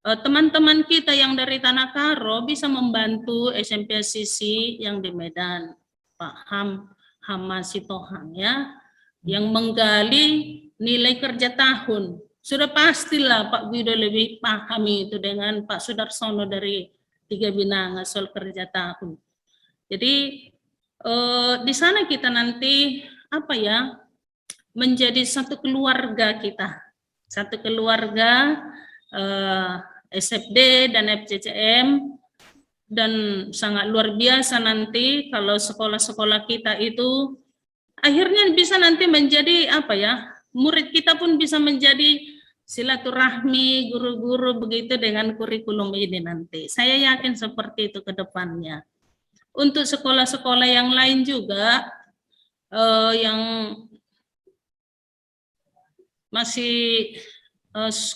Teman-teman kita yang dari Tanah Karo bisa membantu SMP Asisi yang di Medan, Pak Hama Sitohang ya, yang menggali nilai kerja tahun. Sudah pastilah Pak Guido lebih pahami itu dengan Pak Sudarsono dari Tiga Binanga soal kerja tahun. Jadi di sana kita nanti apa ya, menjadi satu keluarga kita, satu keluarga SFD dan FCCM, dan sangat luar biasa nanti kalau sekolah-sekolah kita itu akhirnya bisa nanti menjadi apa ya, murid kita pun bisa menjadi silaturahmi guru-guru begitu dengan kurikulum ini nanti. Saya yakin seperti itu ke depannya. Untuk sekolah-sekolah yang lain juga yang masih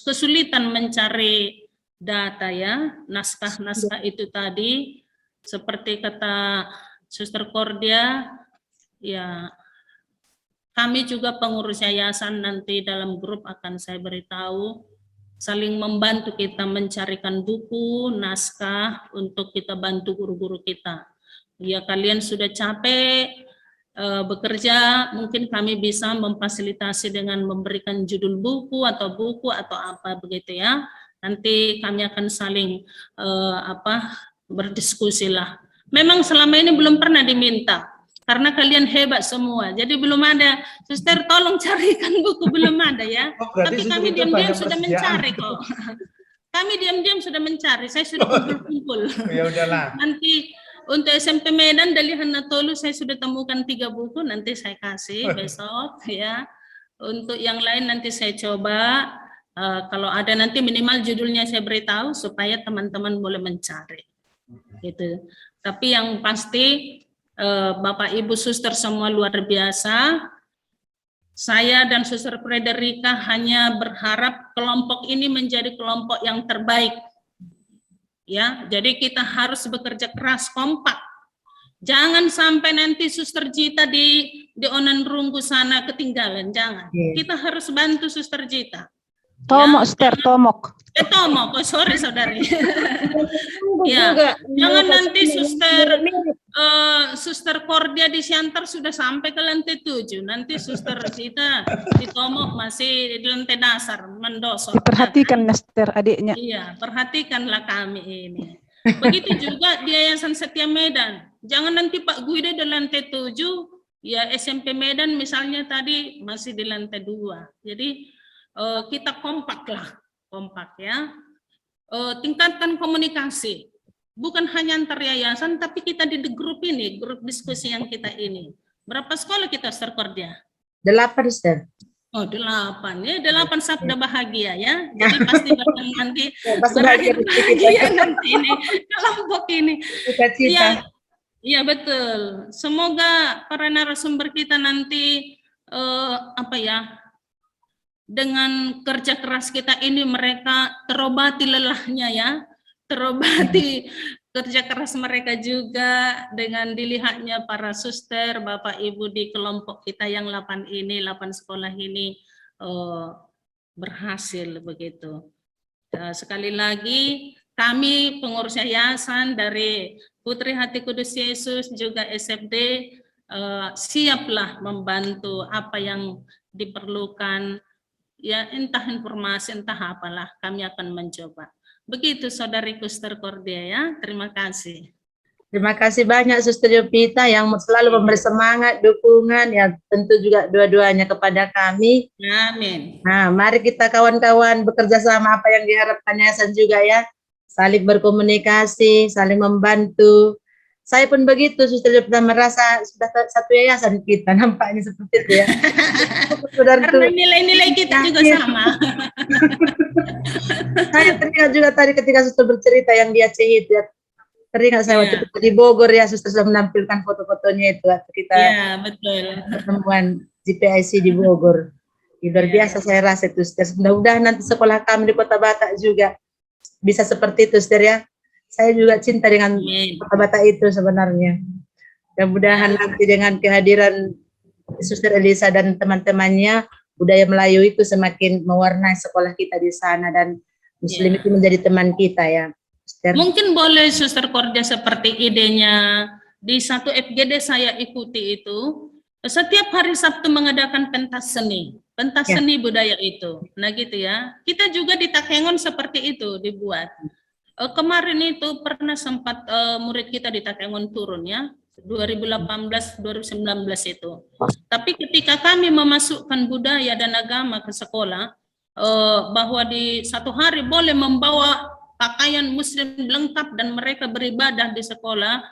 kesulitan mencari data ya, naskah-naskah itu tadi, seperti kata Suster Kordia, ya kami juga pengurus yayasan nanti dalam grup akan saya beritahu, saling membantu kita mencarikan buku, naskah untuk kita bantu guru-guru kita. Ya kalian sudah capek bekerja, mungkin kami bisa memfasilitasi dengan memberikan judul buku atau apa begitu ya. Nanti kami akan saling berdiskusi lah. Memang selama ini belum pernah diminta karena kalian hebat semua. Jadi belum ada, Suster tolong carikan buku, belum ada ya. Tapi kami diam-diam sudah mencari kok. Kami diam-diam sudah mencari. Saya sudah kumpul-kumpul. Ya udahlah. Nanti untuk SMP Medan dari Hanatolu saya sudah temukan 3 buku, nanti saya kasih besok ya. Untuk yang lain nanti saya coba. Kalau ada nanti minimal judulnya saya beritahu supaya teman-teman boleh mencari gitu. Tapi yang pasti Bapak Ibu Suster semua luar biasa. Saya dan Suster Frederica hanya berharap kelompok ini menjadi kelompok yang terbaik ya. Jadi kita harus bekerja keras, kompak. Jangan sampai nanti Suster Jita di Onan Runggu sana ketinggalan, jangan. Kita harus bantu Suster Jita. Tomok, Ster, tomok. Tomok, oh sorry saudari. Ya, jangan nanti Suster Kordia di Siantar sudah sampai ke lantai 7. Nanti Suster kita di Tomok masih di lantai dasar mendosok. Perhatikan Ster adiknya. Iya, perhatikanlah kami ini. Begitu juga di Yayasan Setia Medan. Jangan nanti Pak Guide di lantai 7, ya SMP Medan misalnya tadi masih di lantai 2. Jadi kita kompak ya. Tingkatkan komunikasi. Bukan hanya antar yayasan, tapi kita di grup ini, grup diskusi yang kita ini. Berapa sekolah kita, Suster Kordia? 8, Ster. Oh, 8 ya, 8 sabda bahagia ya. Jadi pasti bakal nanti nanti ini kelompok ini. Iya, iya betul. Semoga para narasumber kita nanti dengan kerja keras kita ini mereka terobati lelahnya ya, terobati kerja keras mereka juga dengan dilihatnya para suster, Bapak Ibu di kelompok kita yang 8 sekolah ini berhasil begitu. Sekali lagi kami pengurus yayasan dari Putri Hati Kudus Yesus juga SFD siaplah membantu apa yang diperlukan. Ya entah informasi, entah apalah, kami akan mencoba. Begitu saudariku Suster Kordia ya, terima kasih. Terima kasih banyak Suster Jovita yang selalu memberi semangat, dukungan, ya tentu juga dua-duanya kepada kami. Amin. Nah, mari kita kawan-kawan bekerja sama apa yang diharapkan yayasan juga ya. Saling berkomunikasi, saling membantu. Saya pun begitu, Suster Jovita merasa sudah satu yayasan kita, nampaknya seperti itu ya. Karena nilai-nilai kita juga sama. Saya teringat juga tadi ketika Suster bercerita yang di Aceh itu ya. Teringat saya waktu di Bogor ya, Suster sudah menampilkan foto-fotonya itu waktu kita pertemuan GPIC di Bogor. Luar biasa saya rasa itu, Suster. Mudah-mudahan nanti sekolah kami di Kota Batak juga bisa seperti itu, Suster ya. Saya juga cinta dengan Kota Batak itu sebenarnya. Mudah-mudahan nanti dengan kehadiran Suster Elisa dan teman-temannya, budaya Melayu itu semakin mewarnai sekolah kita di sana dan Muslim itu menjadi teman kita ya. Suster. Mungkin boleh Suster Kordia seperti idenya di satu FGD saya ikuti itu, setiap hari Sabtu mengadakan pentas seni budaya itu. Nah gitu ya. Kita juga di Takengon seperti itu dibuat. Kemarin itu pernah sempat murid kita di Takengon turun ya, 2018-2019 itu. Tapi ketika kami memasukkan budaya dan agama ke sekolah, bahwa di satu hari boleh membawa pakaian muslim lengkap dan mereka beribadah di sekolah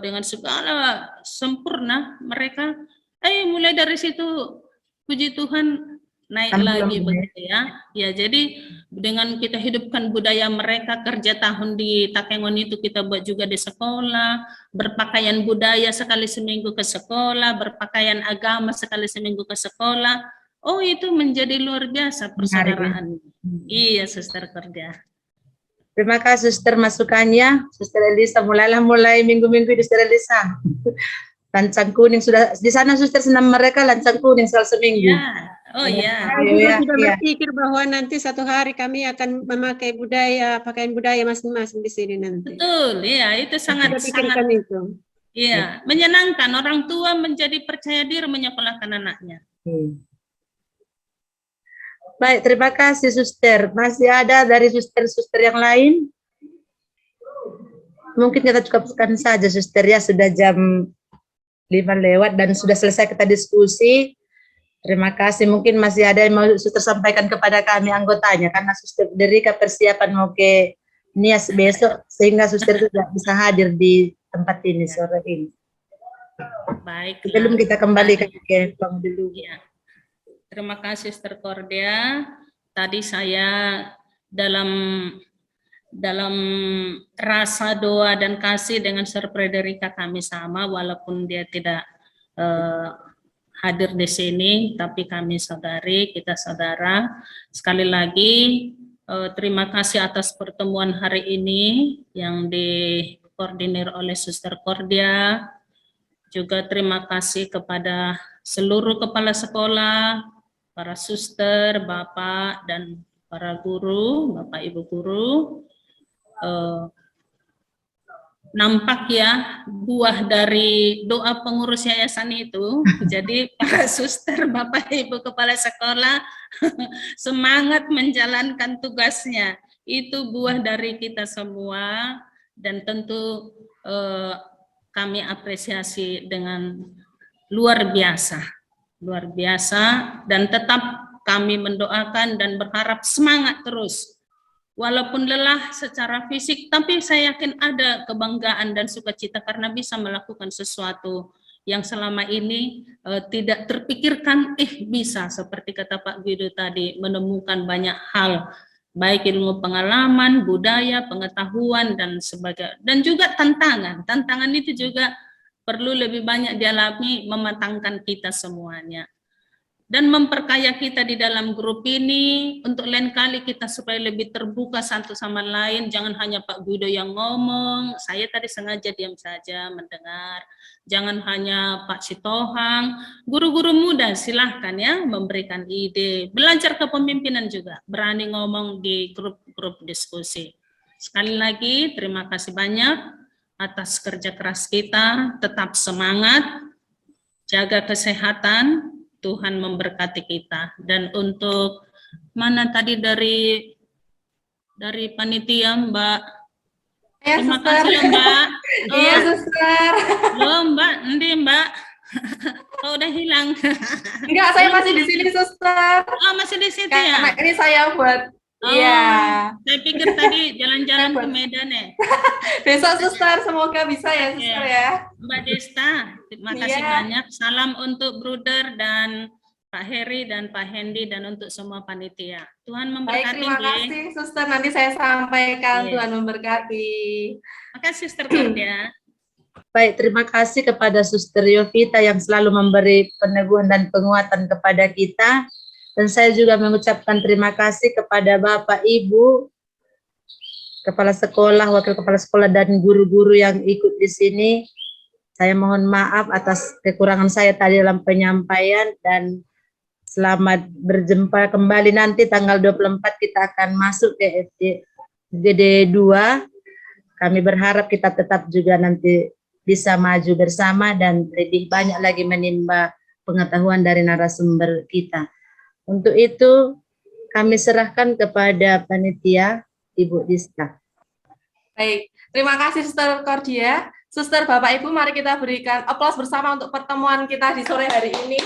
dengan segala sempurna, mereka mulai dari situ puji Tuhan naik lagi begitu ya. Ya jadi dengan kita hidupkan budaya mereka, kerja tahun di Takengon itu kita buat juga di sekolah, berpakaian budaya sekali seminggu ke sekolah, berpakaian agama sekali seminggu ke sekolah. Oh itu menjadi luar biasa persaudaraan. Iya Suster Kordia. Terima kasih Suster masukannya. Suster Elisa mulai minggu-minggu di Suster Elisa. Lancang kuning sudah di sana Suster senam mereka lancang kuning selalu seminggu. Ya. Oh iya. Saya sudah berpikir bahwa nanti satu hari kami akan memakai pakaian budaya masing-masing di sini nanti. Betul, iya itu sangat itu. Iya, menyenangkan orang tua menjadi percaya diri menyekolahkan anaknya. Baik, terima kasih Suster. Masih ada dari suster-suster yang lain? Mungkin kita cukupkan saja Suster ya, sudah jam 5 lewat dan sudah selesai kita diskusi. Terima kasih. Mungkin masih ada yang mau Suster sampaikan kepada kami anggotanya, karena Suster Derika persiapan mau ke Nias besok, sehingga Suster tidak bisa hadir di tempat ini sore ini. Baik. Sebelum kita kembali ke Bang dulu. Ya. Terima kasih Suster Kordia. Tadi saya dalam rasa doa dan kasih dengan Suster Frederika kami sama, walaupun dia tidak hadir di sini, tapi kami saudari, kita saudara. Sekali lagi terima kasih atas pertemuan hari ini yang dikoordinir oleh Suster Kordia. Juga terima kasih kepada seluruh kepala sekolah, para suster, bapak dan para guru, Bapak Ibu guru, nampak ya buah dari doa pengurus yayasan itu. Jadi para suster, Bapak Ibu kepala sekolah semangat menjalankan tugasnya. Itu buah dari kita semua, dan tentu kami apresiasi dengan luar biasa, dan tetap kami mendoakan dan berharap semangat terus. Walaupun lelah secara fisik, tapi saya yakin ada kebanggaan dan sukacita karena bisa melakukan sesuatu yang selama ini tidak terpikirkan, bisa, seperti kata Pak Guido tadi, menemukan banyak hal, baik ilmu pengalaman, budaya, pengetahuan, dan sebagainya. Dan juga tantangan. Tantangan itu juga perlu lebih banyak dialami, mematangkan kita semuanya. Dan memperkaya kita di dalam grup ini, untuk lain kali kita supaya lebih terbuka satu sama lain, jangan hanya Pak Guido yang ngomong, saya tadi sengaja diam saja mendengar, jangan hanya Pak Sitohang, guru-guru muda silahkan ya memberikan ide, belajar kepemimpinan juga, berani ngomong di grup-grup diskusi. Sekali lagi terima kasih banyak atas kerja keras kita, tetap semangat, jaga kesehatan, Tuhan memberkati kita. Dan untuk mana tadi dari panitia Mbak, Ya, terima suster. kasih Mbak. Iya, suster. Loh Mbak, nanti Mbak. Oh, udah hilang. Enggak, saya masih di sini, suster. Oh, masih di situ Karena ya? ini saya buat, iya. Saya pikir tadi jalan-jalan ke Medan ya. Besok, suster, semoga bisa ya, suster ya. Mbak Desta, terima kasih Iya. banyak. Salam untuk Bruder dan Pak Heri dan Pak Hendi dan untuk semua panitia. Tuhan Baik, memberkati. terima kasih, suster. Nanti saya sampaikan, Iya. Tuhan memberkati. Terima kasih, Sister Cordia. Baik, terima kasih kepada Suster Yovita yang selalu memberi peneguhan dan penguatan kepada kita. Dan saya juga mengucapkan terima kasih kepada Bapak, Ibu, Kepala Sekolah, Wakil Kepala Sekolah, dan guru-guru yang ikut di sini. Saya mohon maaf atas kekurangan saya tadi dalam penyampaian, dan selamat berjumpa kembali nanti tanggal 24 kita akan masuk ke FGD 2. Kami berharap kita tetap juga nanti bisa maju bersama dan lebih banyak lagi menimba pengetahuan dari narasumber kita. Untuk itu kami serahkan kepada panitia Ibu Dista. Baik, terima kasih Suster Cordia. Suster, Bapak, Ibu, mari kita berikan aplaus bersama untuk pertemuan kita di sore hari ini.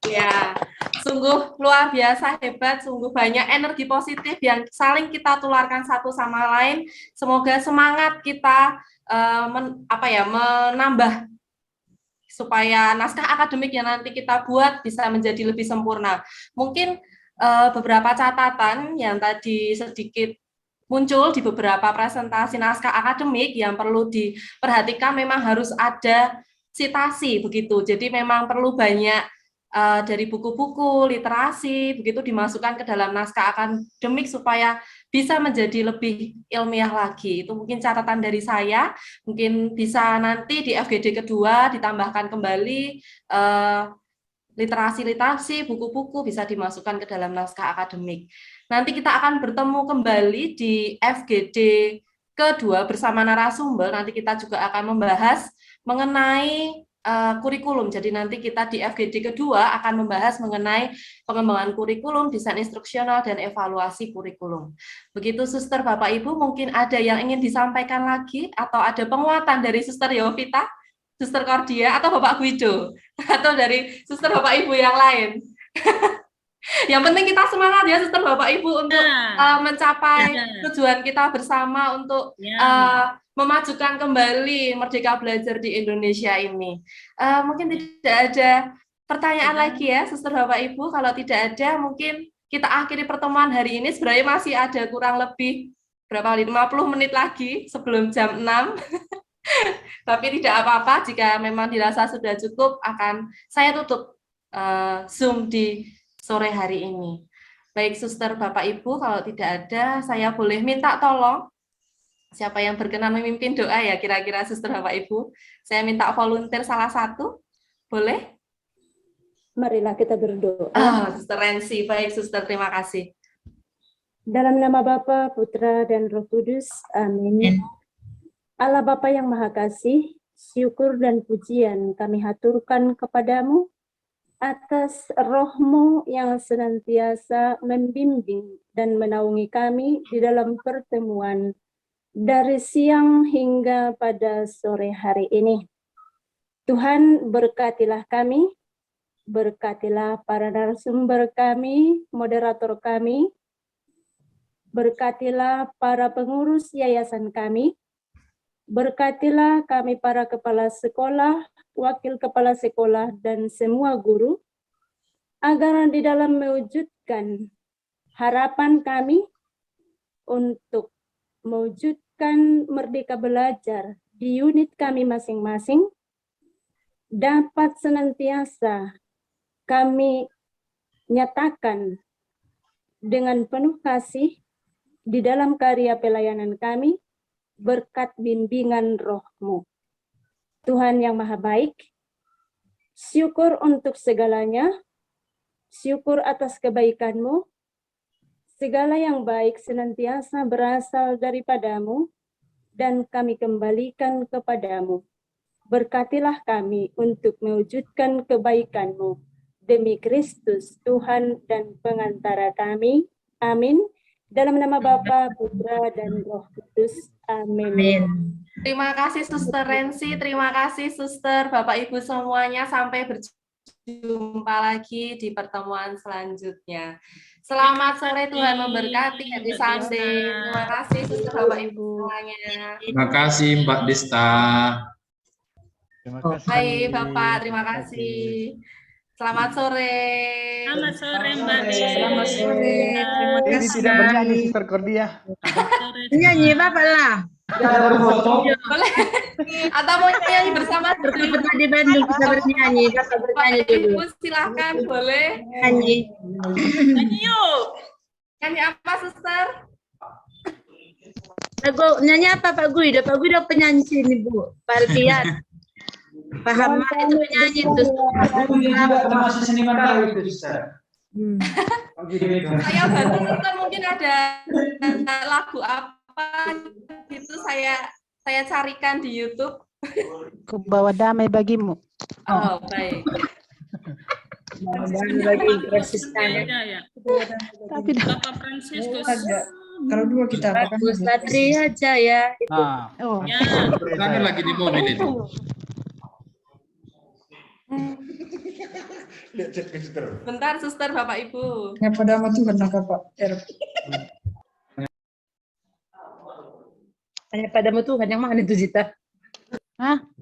Ya, sungguh luar biasa, hebat, sungguh banyak energi positif yang saling kita tularkan satu sama lain. Semoga semangat kita menambah supaya naskah akademik yang nanti kita buat bisa menjadi lebih sempurna. Mungkin beberapa catatan yang tadi sedikit muncul di beberapa presentasi naskah akademik yang perlu diperhatikan, memang harus ada sitasi begitu. Jadi memang perlu banyak dari buku-buku, literasi, begitu dimasukkan ke dalam naskah akademik supaya bisa menjadi lebih ilmiah lagi. Itu mungkin catatan dari saya, mungkin bisa nanti di FGD kedua ditambahkan kembali literasi-literasi, buku-buku bisa dimasukkan ke dalam naskah akademik. Nanti kita akan bertemu kembali di FGD kedua bersama narasumber, nanti kita juga akan membahas mengenai kurikulum. Jadi nanti kita di FGD kedua akan membahas mengenai pengembangan kurikulum, desain instruksional, dan evaluasi kurikulum. Begitu Suster, Bapak, Ibu, mungkin ada yang ingin disampaikan lagi, atau ada penguatan dari Suster Yovita, Suster Cordia, atau Bapak Guido, atau dari Suster, Bapak, Ibu yang lain. Yang penting kita semangat ya Suster, Bapak, Ibu, untuk mencapai tujuan kita bersama untuk memajukan kembali Merdeka Belajar di Indonesia ini. Mungkin tidak ada pertanyaan lagi ya Suster, Bapak, Ibu. Kalau tidak ada, mungkin kita akhiri pertemuan hari ini. Sebenarnya masih ada kurang lebih 50 menit lagi sebelum jam 6. Tapi tidak apa-apa, jika memang dirasa sudah cukup, akan saya tutup Zoom di sore hari ini. Baik Suster, Bapak, Ibu, kalau tidak ada, saya boleh minta tolong siapa yang berkenan memimpin doa ya kira-kira Suster, Bapak, Ibu. Saya minta volunteer salah satu, boleh? Marilah kita berdoa. Suster Rensi, baik Suster, terima kasih. Dalam nama Bapa, Putra, dan Roh Kudus. Amin. Allah Bapa yang Maha Kasih, syukur dan pujian kami haturkan kepadamu atas roh-Mu yang senantiasa membimbing dan menaungi kami di dalam pertemuan dari siang hingga pada sore hari ini. Tuhan, berkatilah kami, berkatilah para narasumber kami, moderator kami, berkatilah para pengurus yayasan kami, berkatilah kami para kepala sekolah, wakil kepala sekolah, dan semua guru, agar di dalam mewujudkan harapan kami untuk mewujudkan merdeka belajar di unit kami masing-masing, dapat senantiasa kami nyatakan dengan penuh kasih di dalam karya pelayanan kami, berkat bimbingan roh-Mu. Tuhan yang Maha Baik, syukur untuk segalanya, syukur atas kebaikan-Mu, segala yang baik senantiasa berasal daripada-Mu, dan kami kembalikan kepadamu. Berkatilah kami untuk mewujudkan kebaikan-Mu, demi Kristus, Tuhan dan pengantara kami. Amin. Dalam nama Bapa, Putra, dan Roh Kudus. Amin. Terima kasih Suster Rensi, terima kasih Suster, Bapak Ibu semuanya. Sampai berjumpa lagi di pertemuan selanjutnya. Selamat sore, Tuhan memberkati. Happy Sunday. Terima kasih Suster, Bapak Ibu semuanya. Terima kasih Mbak Desta. Terima kasih. Baik Bapak, terima kasih. Selamat sore. Selamat sore Mbak Desta. Selamat sore. Terima Ini kasih. tidak bernyanyi Suster Cordia. Nyanyi Bapak lah. Boleh? Atau mau nyanyi bersama? Pernah di Bandung kita bernyanyi, Bapak bernyanyi Bapak dulu. Ibu silakan, boleh? Nyanyi. Nyanyi yuk. Nyanyi apa Suster? Nyanyi apa Pak Guido? Pak Guido penyanyi sini Bu. Pak Alfian. Paham mah itu penyanyi itu. Termasuk seniman baru itu, Sister. Saya bantu Suster, mungkin ada lagu apa gitu saya carikan di YouTube. Ku bawa damai bagimu. Oh, baik. Dan bagi persistanya. Ya. Tapi Bapak Franciscus. Kalau dua kita apa kan? Bu Satri aja ya. Nah, oh, Ya. Kami lagi di mobil itu. Bentar Suster, Bapak Ibu. Ya pada nama Tuhan lah Bapak. Hanya padamu Tuhan yang mana itu Zita?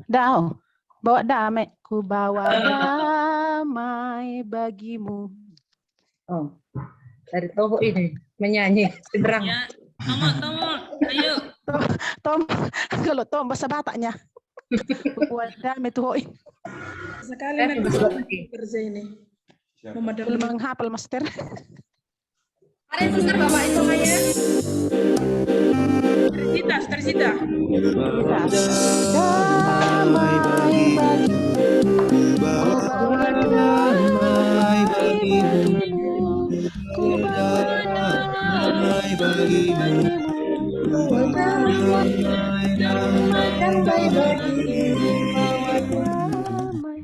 Dao. Bawa damai. Ku bawa damai bagimu. Oh, dari Toho ini menyanyi seberang. Ya. Tomo, ayo. Tom, kalau Tom bahasa Bataknya. Ku bawa damai tuh. Sekali Kerja ini. Belum menghafal master. Mari Suster, Bapak Ibu semuanya. Tersita. Damai bagimu. Ku bawa damai bagimu.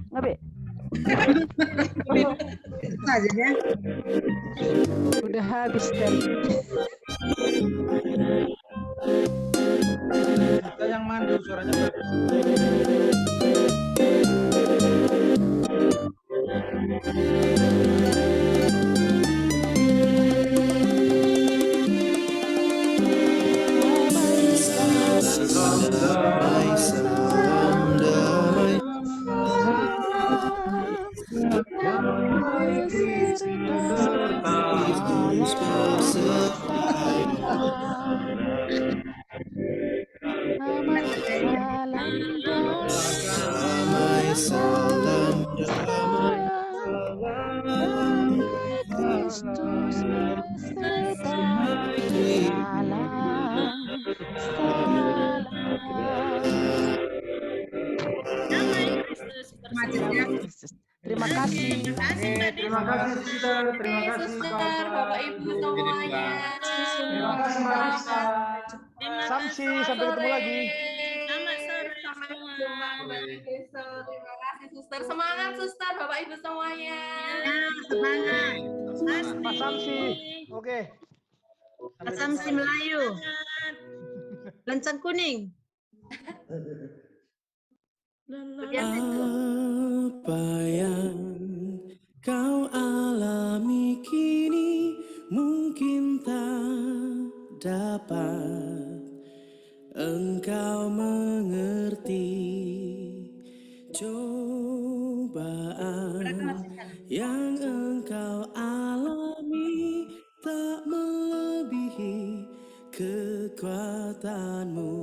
Ngabe? Aja ya. Udah habis tadi. Kita yang mandu suaranya bagus. Terima Terima kasih. Terima kasih suster, terima kasih Suster, kawan-kawan. Bapak Ibu semuanya. Terima kasih Mbak Risa. Samsi, sampai ketemu lagi. Selamat sore Sampai semua. jumpa kembali besok. Terima kasih Suster. Semangat Suster, Bapak Ibu semuanya. Semangat. Pak Samsi. Oke. Pak Samsi Melayu. Lencang kuning. Apa yang kau alami kini mungkin tak dapat engkau mengerti. Cobaan yang engkau alami tak melebihi kekuatanmu.